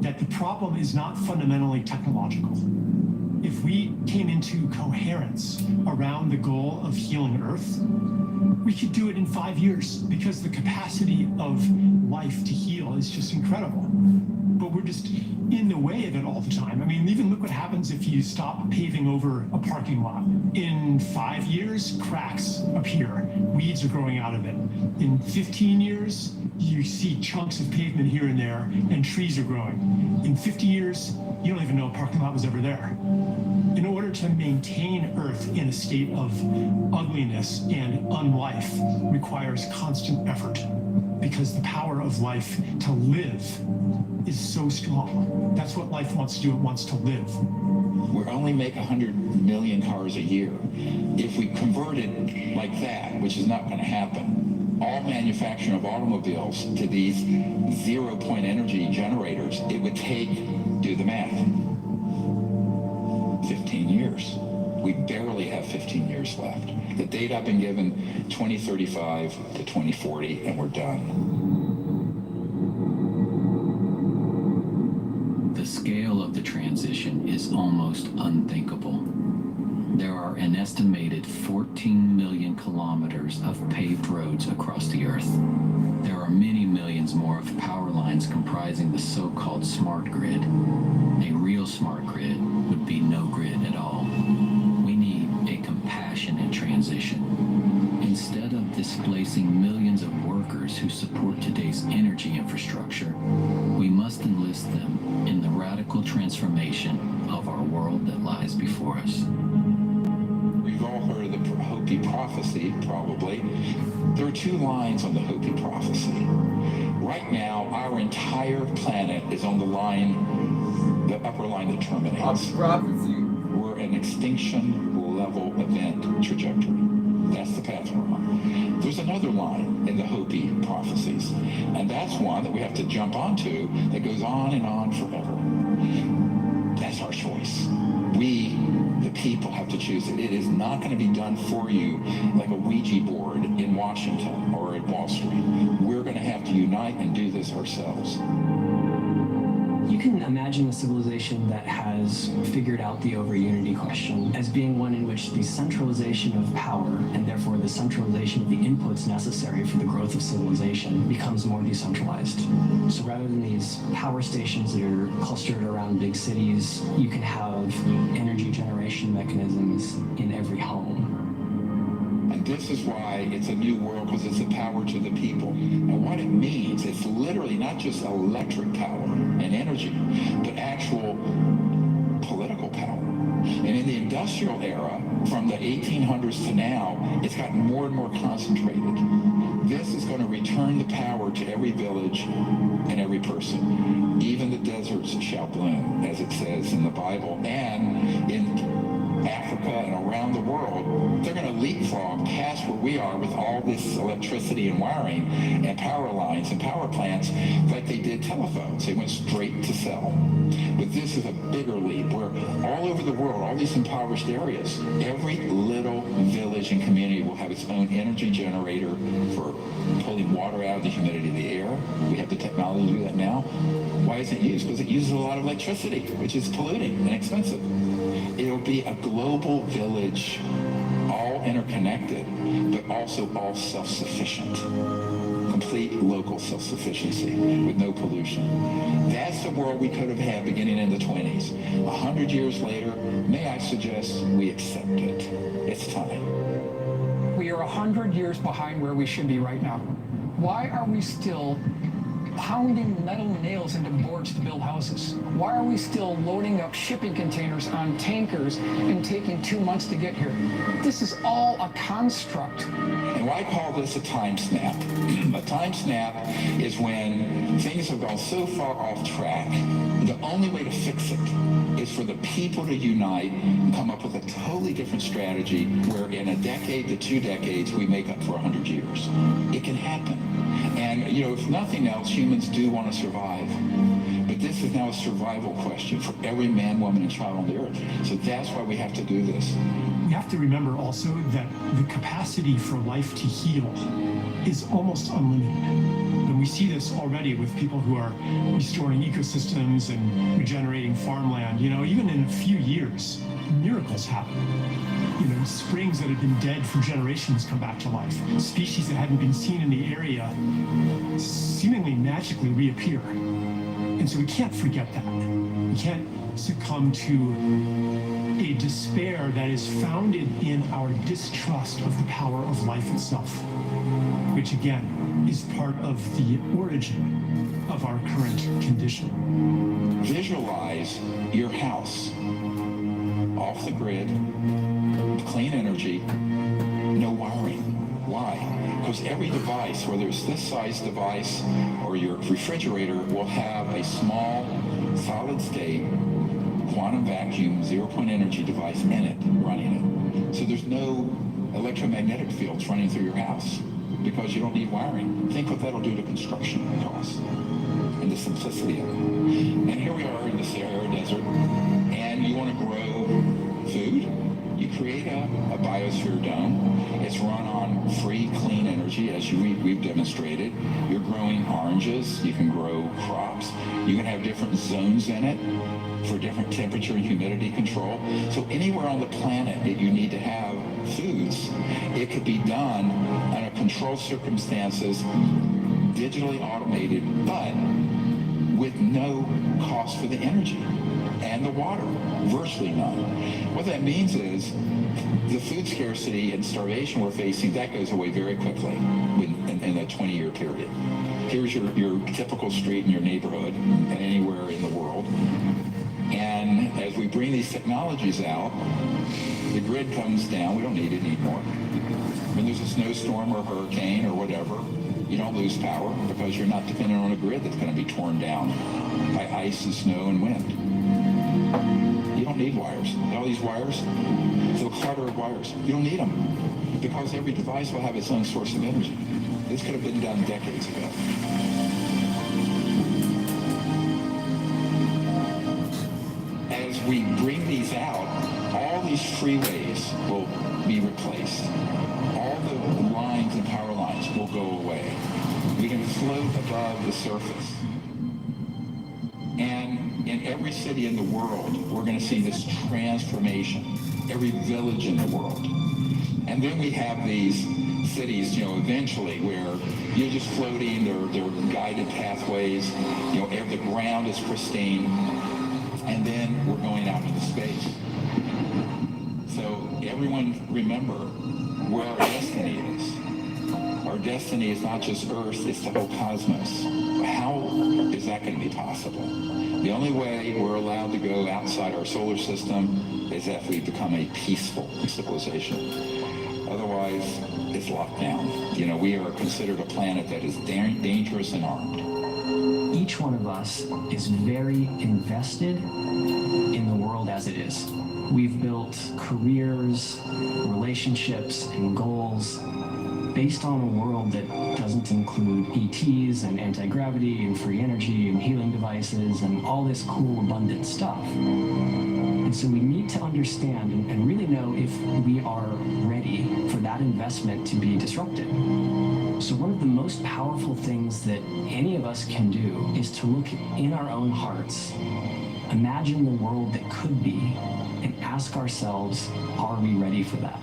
That the problem is not fundamentally technological. If we came into coherence around the goal of healing Earth, we could do it in 5 years because the capacity of life to heal is just incredible. But we're just in the way of it all the time. I mean, even look what happens if you stop paving over a parking lot. In 5 years, cracks appear. Weeds are growing out of it. In 15 years, you see chunks of pavement here and there, and trees are growing. In 50 years, you don't even know a parking lot was ever there. In order to maintain Earth in a state of ugliness and unlife requires constant effort, because the power of life to live is so strong. That's what life wants to do. It wants to live. We only make 100 million cars a year. If we convert it like that, which is not going to happen, all manufacturing of automobiles to these zero-point energy generators, it would take, do the math, 15 years. We barely have 15 years left. The date I've been given, 2035 to 2040, and we're done. The scale of the transition is almost unthinkable. There are an estimated 14 million kilometers of paved roads across the Earth. There are many millions more of power lines comprising the so-called smart grid. A real smart grid would be no grid at all. We need a compassionate transition. Instead of displacing millions of workers who support today's energy infrastructure, we must enlist them in the radical transformation of our world that lies before us. You've all heard of the Hopi prophecy, probably. There are two lines on the Hopi prophecy. Right now, our entire planet is on the line, the upper line that terminates. We're an extinction level event trajectory. That's the path we're on. There's another line in the Hopi prophecies, and that's one that we have to jump onto that goes on and on forever. That's our choice. We, the people, have to choose it. It is not going to be done for you like a Ouija board in Washington or at Wall Street. We're going to have to unite and do this ourselves. You can imagine a civilization that has figured out the over-unity question as being one in which the centralization of power, and therefore the centralization of the inputs necessary for the growth of civilization, becomes more decentralized. So rather than these power stations that are clustered around big cities, you can have energy generation mechanisms in every home. And this is why it's a new world, because it's a power to the people. And what it means, it's literally not just electric power and energy, but actual political power. And in the industrial era, from the 1800s to now, it's gotten more and more concentrated. This is going to return the power to every village and every person. Even the deserts shall bloom, as it says in the Bible. And in Africa and around the world, they're going to leapfrog past where we are with all this electricity and wiring and power lines and power plants like they did telephones. They went straight to cell. But this is a bigger leap where all over the world, all these impoverished areas, every little village and community will have its own energy generator for pulling water out of the humidity of the air. We have the technology to do that now. Why is it used? Because it uses a lot of electricity, which is polluting and expensive. It'll be a global village, all interconnected, but also all self-sufficient. Complete local self-sufficiency with no pollution. That's the world we could have had beginning in the 20s. 100 years later, may I suggest we accept it. It's time. We are 100 years behind where we should be right now. Why are we still pounding metal nails into boards to build houses? Why are we still loading up shipping containers on tankers and taking 2 months to get here? This is all a construct. And why call this a time snap? A time snap is when things have gone so far off track, the only way to fix it is for the people to unite and come up with a totally different strategy where in a decade to 2 decades we make up for 100 years. It can happen. And, you know, if nothing else, humans do want to survive. But this is now a survival question for every man, woman, and child on the earth. So that's why we have to do this. We have to remember also that the capacity for life to heal is almost unlimited. And we see this already with people who are restoring ecosystems and regenerating farmland. You know, even in a few years, miracles happen. You know, springs that have been dead for generations come back to life. Species that hadn't been seen in the area seemingly magically reappear. And so we can't forget that. We can't succumb to a despair that is founded in our distrust of the power of life itself, which again is part of the origin of our current condition. Visualize your house off the grid, clean energy, no wiring. Why? Because every device, whether it's this size device or your refrigerator, will have a small, solid state, quantum vacuum, zero-point energy device in it, running it. So there's no electromagnetic fields running through your house because you don't need wiring. Think what that'll do to construction costs and the simplicity of it. And here we are in the Sahara Desert, and you want to grow food. You create a biosphere dome. It's run on free, clean energy, as we've demonstrated. You're growing oranges. You can grow crops. You can have different zones in it for different temperature and humidity control. So anywhere on the planet that you need to have foods, it could be done under controlled circumstances, digitally automated, but with no cost for the energy and the water, virtually none. What that means is the food scarcity and starvation we're facing, that goes away very quickly in a 20-year period. Here's your typical street in your neighborhood and anywhere in the world. And as we bring these technologies out, the grid comes down. We don't need it anymore. When there's a snowstorm or hurricane or whatever, you don't lose power because you're not dependent on a grid that's going to be torn down by ice and snow and wind. You don't need wires. All these wires, the clutter of wires, you don't need them because every device will have its own source of energy. This could have been done decades ago. As we bring these out, all these freeways will be replaced. All the lines and power lines will go away. We can float above the surface. And in every city in the world, we're going to see this transformation. Every village in the world. And then we have these cities, you know, eventually where you're just floating, they're guided pathways, you know, the ground is pristine, and then we're going out into space. So everyone remember where our destiny is. Our destiny is not just Earth, it's the whole cosmos. How is that going to be possible? The only way we're allowed to go outside our solar system is if we become a peaceful civilization. Otherwise, it's locked down. You know, we are considered a planet that is dangerous and armed. Each one of us is very invested in the world as it is. We've built careers, relationships, and goals based on a world that doesn't include ETs and anti-gravity and free energy and healing devices and all this cool, abundant stuff. And so we need to understand and really know if we are ready for that investment to be disrupted. So one of the most powerful things that any of us can do is to look in our own hearts, imagine the world that could be, and ask ourselves, are we ready for that?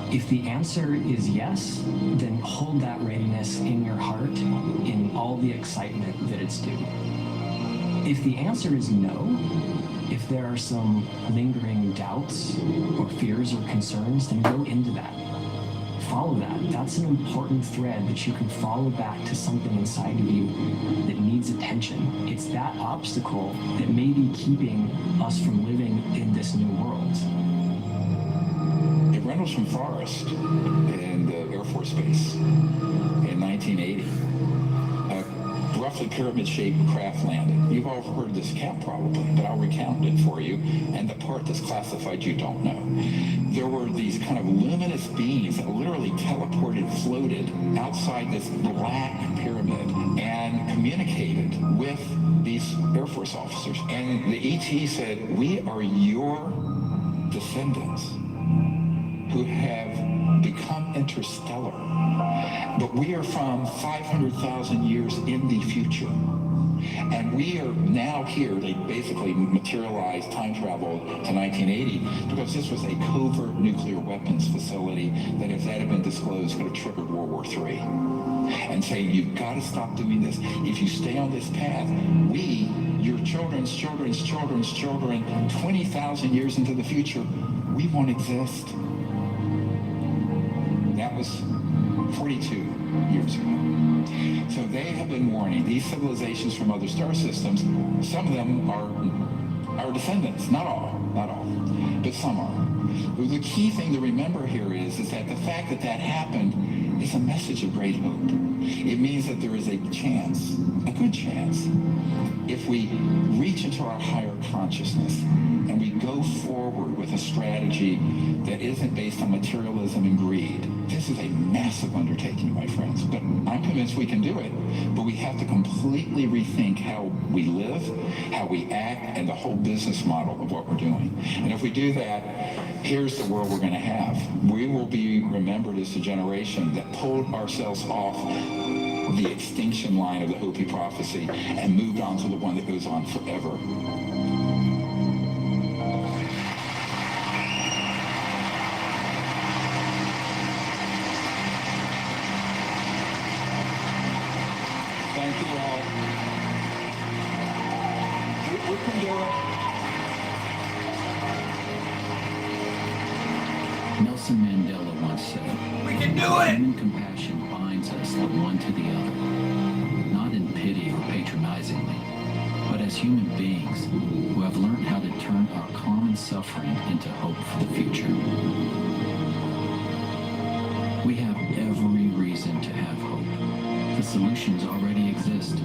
If the answer is yes, then hold that readiness in your heart in all the excitement that it's due. If the answer is no, if there are some lingering doubts or fears or concerns, then go into that. follow that. That's an important thread that you can follow back to something inside of you that needs attention. It's that obstacle that may be keeping us from living in this new world. At Rendlesham Forest in the Air Force Base in 1980, a roughly pyramid-shaped craft landed. You've all heard this account probably, but I'll recount it for you, and the part that's classified you don't know. There were these kind of luminous beings that literally teleported, floated outside this black pyramid and communicated with these Air Force officers. And the ET said, "We are your descendants who have become interstellar, but we are from 500,000 years in the future. And we are now here." They basically materialized time travel to 1980 because this was a covert nuclear weapons facility that, if that had been disclosed, could have triggered World War III. And saying, "You've got to stop doing this. If you stay on this path, we, your children's children's children's children, 20,000 years into the future, we won't exist." That was 42 years ago. So they have been warning these civilizations from other star systems. Some of them are our descendants, not all, but some are. The key thing to remember here is that the fact that that happened is a message of great hope. It means that there is a chance, a good chance, if we reach into our higher consciousness and we go forward with a strategy that isn't based on materialism and greed. This is a massive undertaking, my friends, but I'm convinced we can do it. But we have to completely rethink how we live, how we act, and the whole business model of what we're doing. And if we do that, here's the world we're going to have. We will be remembered as the generation that pulled ourselves off the extinction line of the Hopi prophecy and moved on to the one that goes on forever. Thank you all. We can do it. Nelson Mandela once said, "We can do it!" Human compassion binds us the one to the other, not in pity or patronizingly, but as human beings who have learned how to turn our common suffering into hope for the future. We have every reason to have hope. The solutions already exist.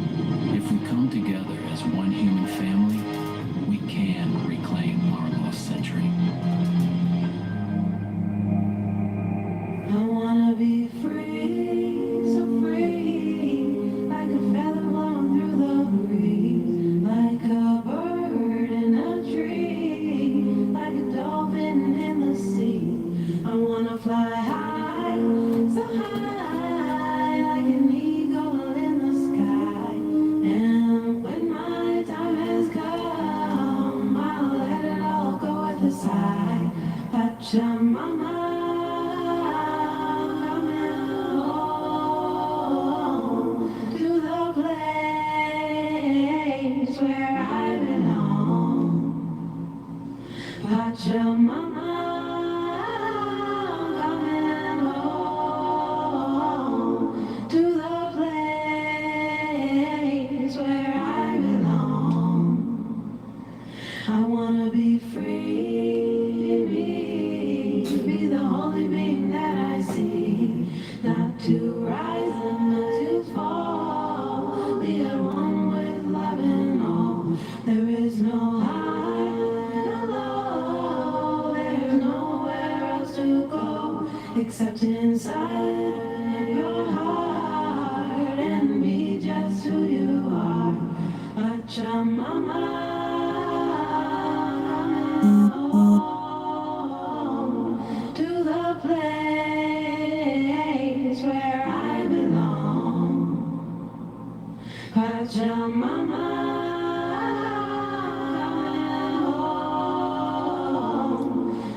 If we come together as one human family, we can reclaim our lost century. I wanna be free, so free, like a feather blown through the breeze, like a bird in a tree, like a dolphin in the sea. I wanna fly high, so high, like an eagle in the sky. And when my time has come, I'll let it all go with a sigh. Pachamama. Where I belong, Pachamama, coming home to the place where I belong. I wanna be free, be the only being that I see, not to rise and not to fall, be at one with love and all. There is no high, no low, there's nowhere else to go except inside your heart and be just who you are. Pachamama, to the place where I belong. Pachamama,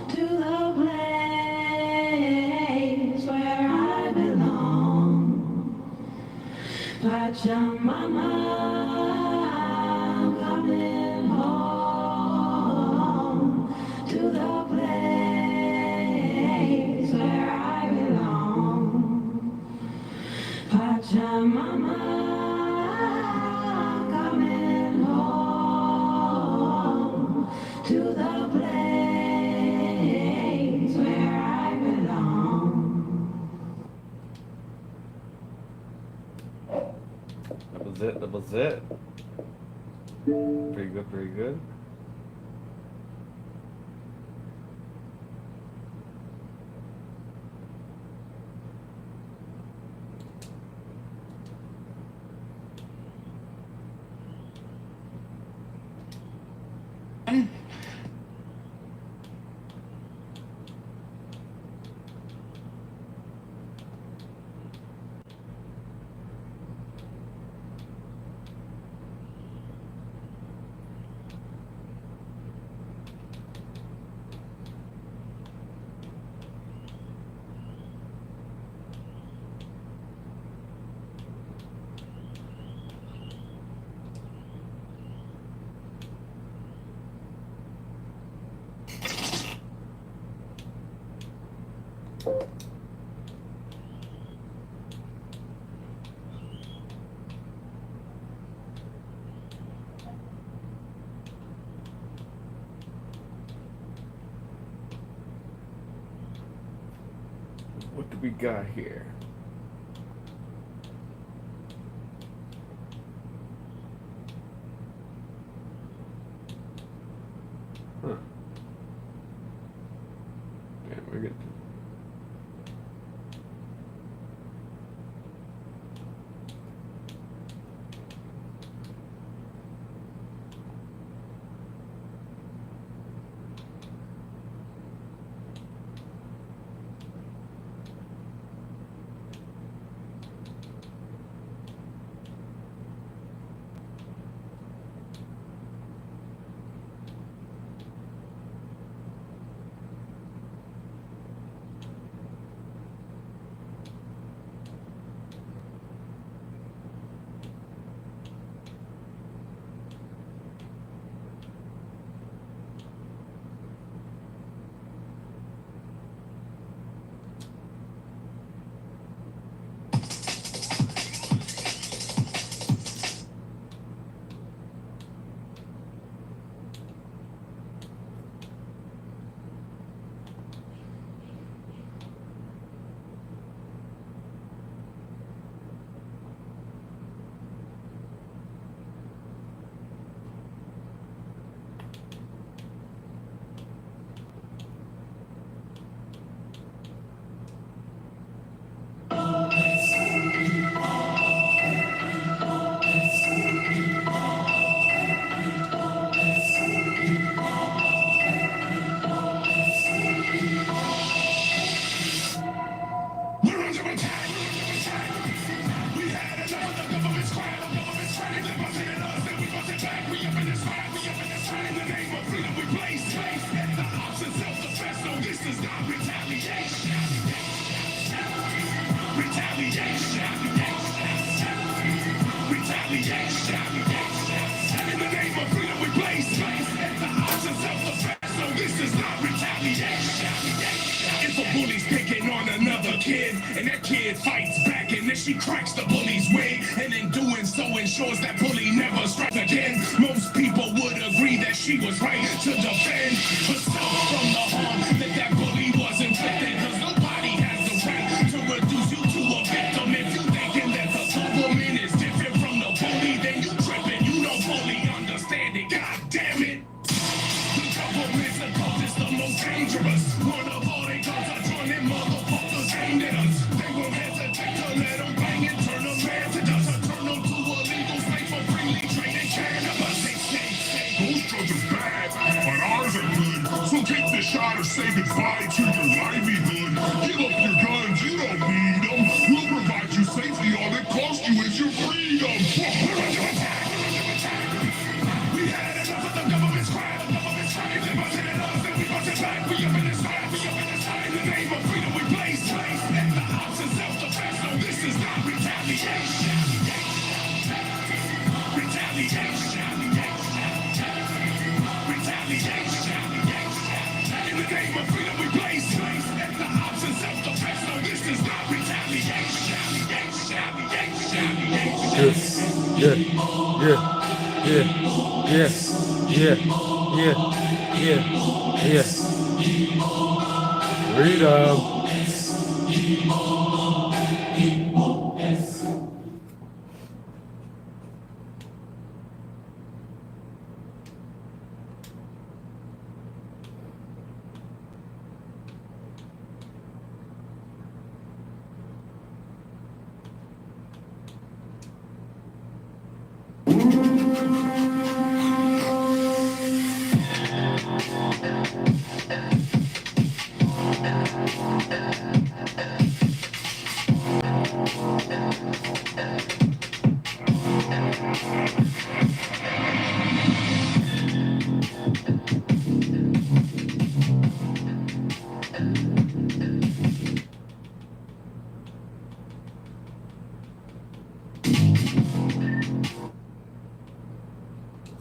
to the place where I belong. Pachamama, coming home to the place where I belong. mama coming home to the place where I belong. That was it. That was it. Pretty good. Pretty good. What do we got here? Huh. Yeah, we're good. If a bully's picking on another kid, and that kid fights back, and then she cracks the bully's wig, and in doing so ensures that bully never strikes again, most people would agree that she was right to defend herself from the harm that bully was inflicted, because nobody has the right to reduce you to a victim. If you thinking that the woman is different from the bully, then you tripping, you don't fully understand it. God damn it. The government's the toughest, the most dangerous. One of all they guns are running motherfuckers aimed at us. They won't hesitate to let them bang and turn them man to dust. Turn them to a legal slave for freely trading cannabis. They say those drugs are bad, but ours are good. So take the shot or say goodbye to your livelihood. Give up your guns, you don't need them. We'll provide you safety, all it costs you is your freedom. We're under attack, we're under attack. We had enough of the government's crap. They busted at us, then we busted back. We up in this fight, we up in this fight. In the name of freedom we blaze. And the ops is self-defense, no, this is not retaliation. Retaliation. Retaliation. In the name of freedom we blaze. And the ops is self-defense, no, this is not retaliation. Freedom.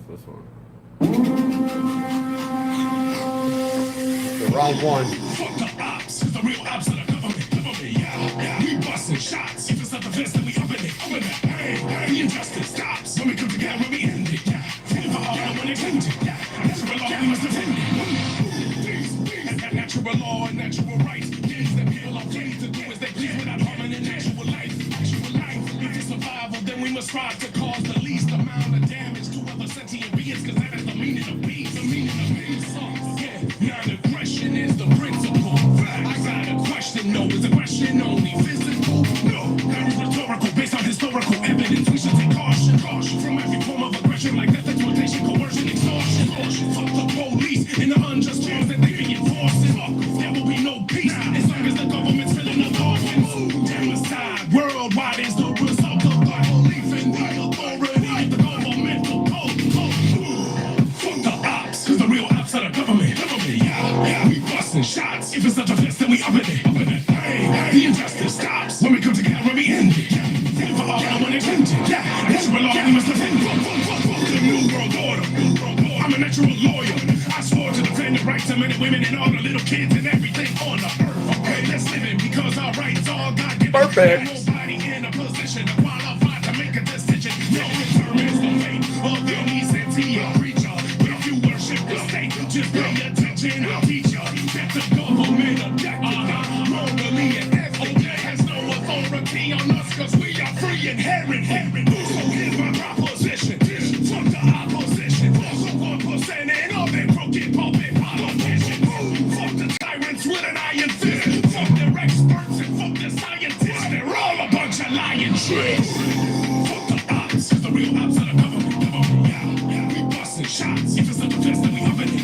This one. The wrong one. Fuck the ops, the real ops of the government, yeah. We busting shots, if it's not the best, then we up in it. Hey, the injustice stops when we come together, when we end it, yeah. Fighting for all when it ends it, yeah. Natural law, we must defend it. Natural law and natural rights, things that people are paid to do as they please without harming in actual life. If it's survival, then we must strive to cause the least amount of damage to other sentient beings, because that is the meaning of peace. The meaning of peace. Yeah, non-aggression is the principle. I got a question, no, is the question only physical? No, that is rhetorical, based on historical evidence. We should take caution from every form of aggression, like death, exploitation, coercion, extortion. Fuck the police and the unjust laws that they be enforcing. There will be no peace as long as the government's filling the coffins. Genocide worldwide is the result of our belief in the authority of the governmental code. Fuck the ops, cause the real ops are the government, yeah. We busting shots, if it's not the best, then we up in it. Hey, the injustice stops when we come together, when we end it. Fighting for all when it ends it, yeah. Natural law, we must defend it. The new world order. I'm a natural lawyer. I swore to defend the rights of men and women and all the little kids and everything on the earth. Okay, let's live it because our rights all God given. Perfect. Nobody in a position to qualify to make a decision. No determines the fate of any sentient creature. But if you worship the state, just pay attention. I'll teach you that the government objective, morally and ethically, has no authority on us because we are free and inherent. So here's my proposition. Fuck the opposition. Fuck 1% and all that broken pulpit politicians. Fuck the tyrants with an iron fist. Fuck their experts and fuck the scientists. They're all a bunch of lying shit. Fuck the ops, cause the real ops are the government, yeah. We busting shots, if it's not the best, then we up in it.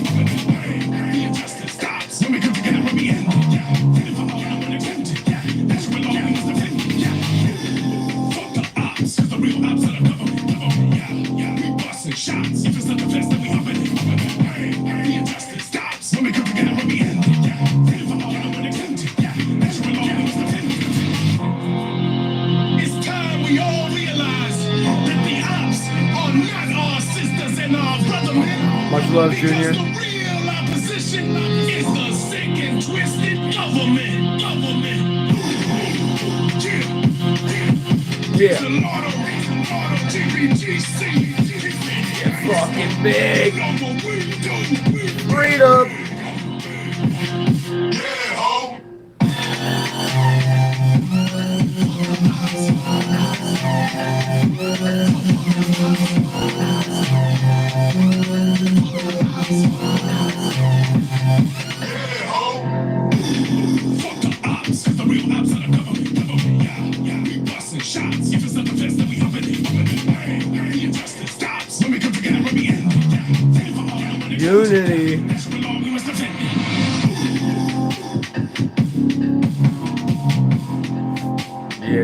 The injustice stops when we come together, when we end it, yeah. Fighting for all when it ends it, yeah. Natural law, we must defend it, yeah. Fuck the ops, cause the real ops are the government, yeah. We busting shots, if it's not the best, then we up in it. The injustice stops when we come together, when we end it, yeah. Fighting for all when it ends it, yeah. Natural law, we must defend it. It's time we all realize that the ops are not our sisters and our brothermen. Much love, Junior. The real opposition is the sick and twisted government. Yeah. The Lotto, GBGC. Fucking big. Freedom. Fuck the ops, cause the real ops are the government, yeah. We busting shots, if it's not the best, then we up in it. The injustice stops when we come together, when we end it, yeah. Fighting for all when it Unity. natural law, we must defend it.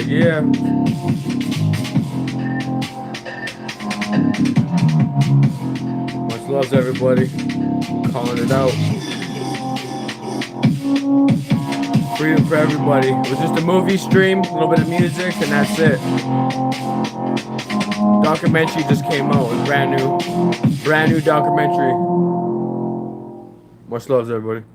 Yeah. Much love, everybody. Calling it out. Freedom for everybody. It was just a movie stream, a little bit of music, and that's it. Documentary just came out. It's brand new documentary. Much love, everybody.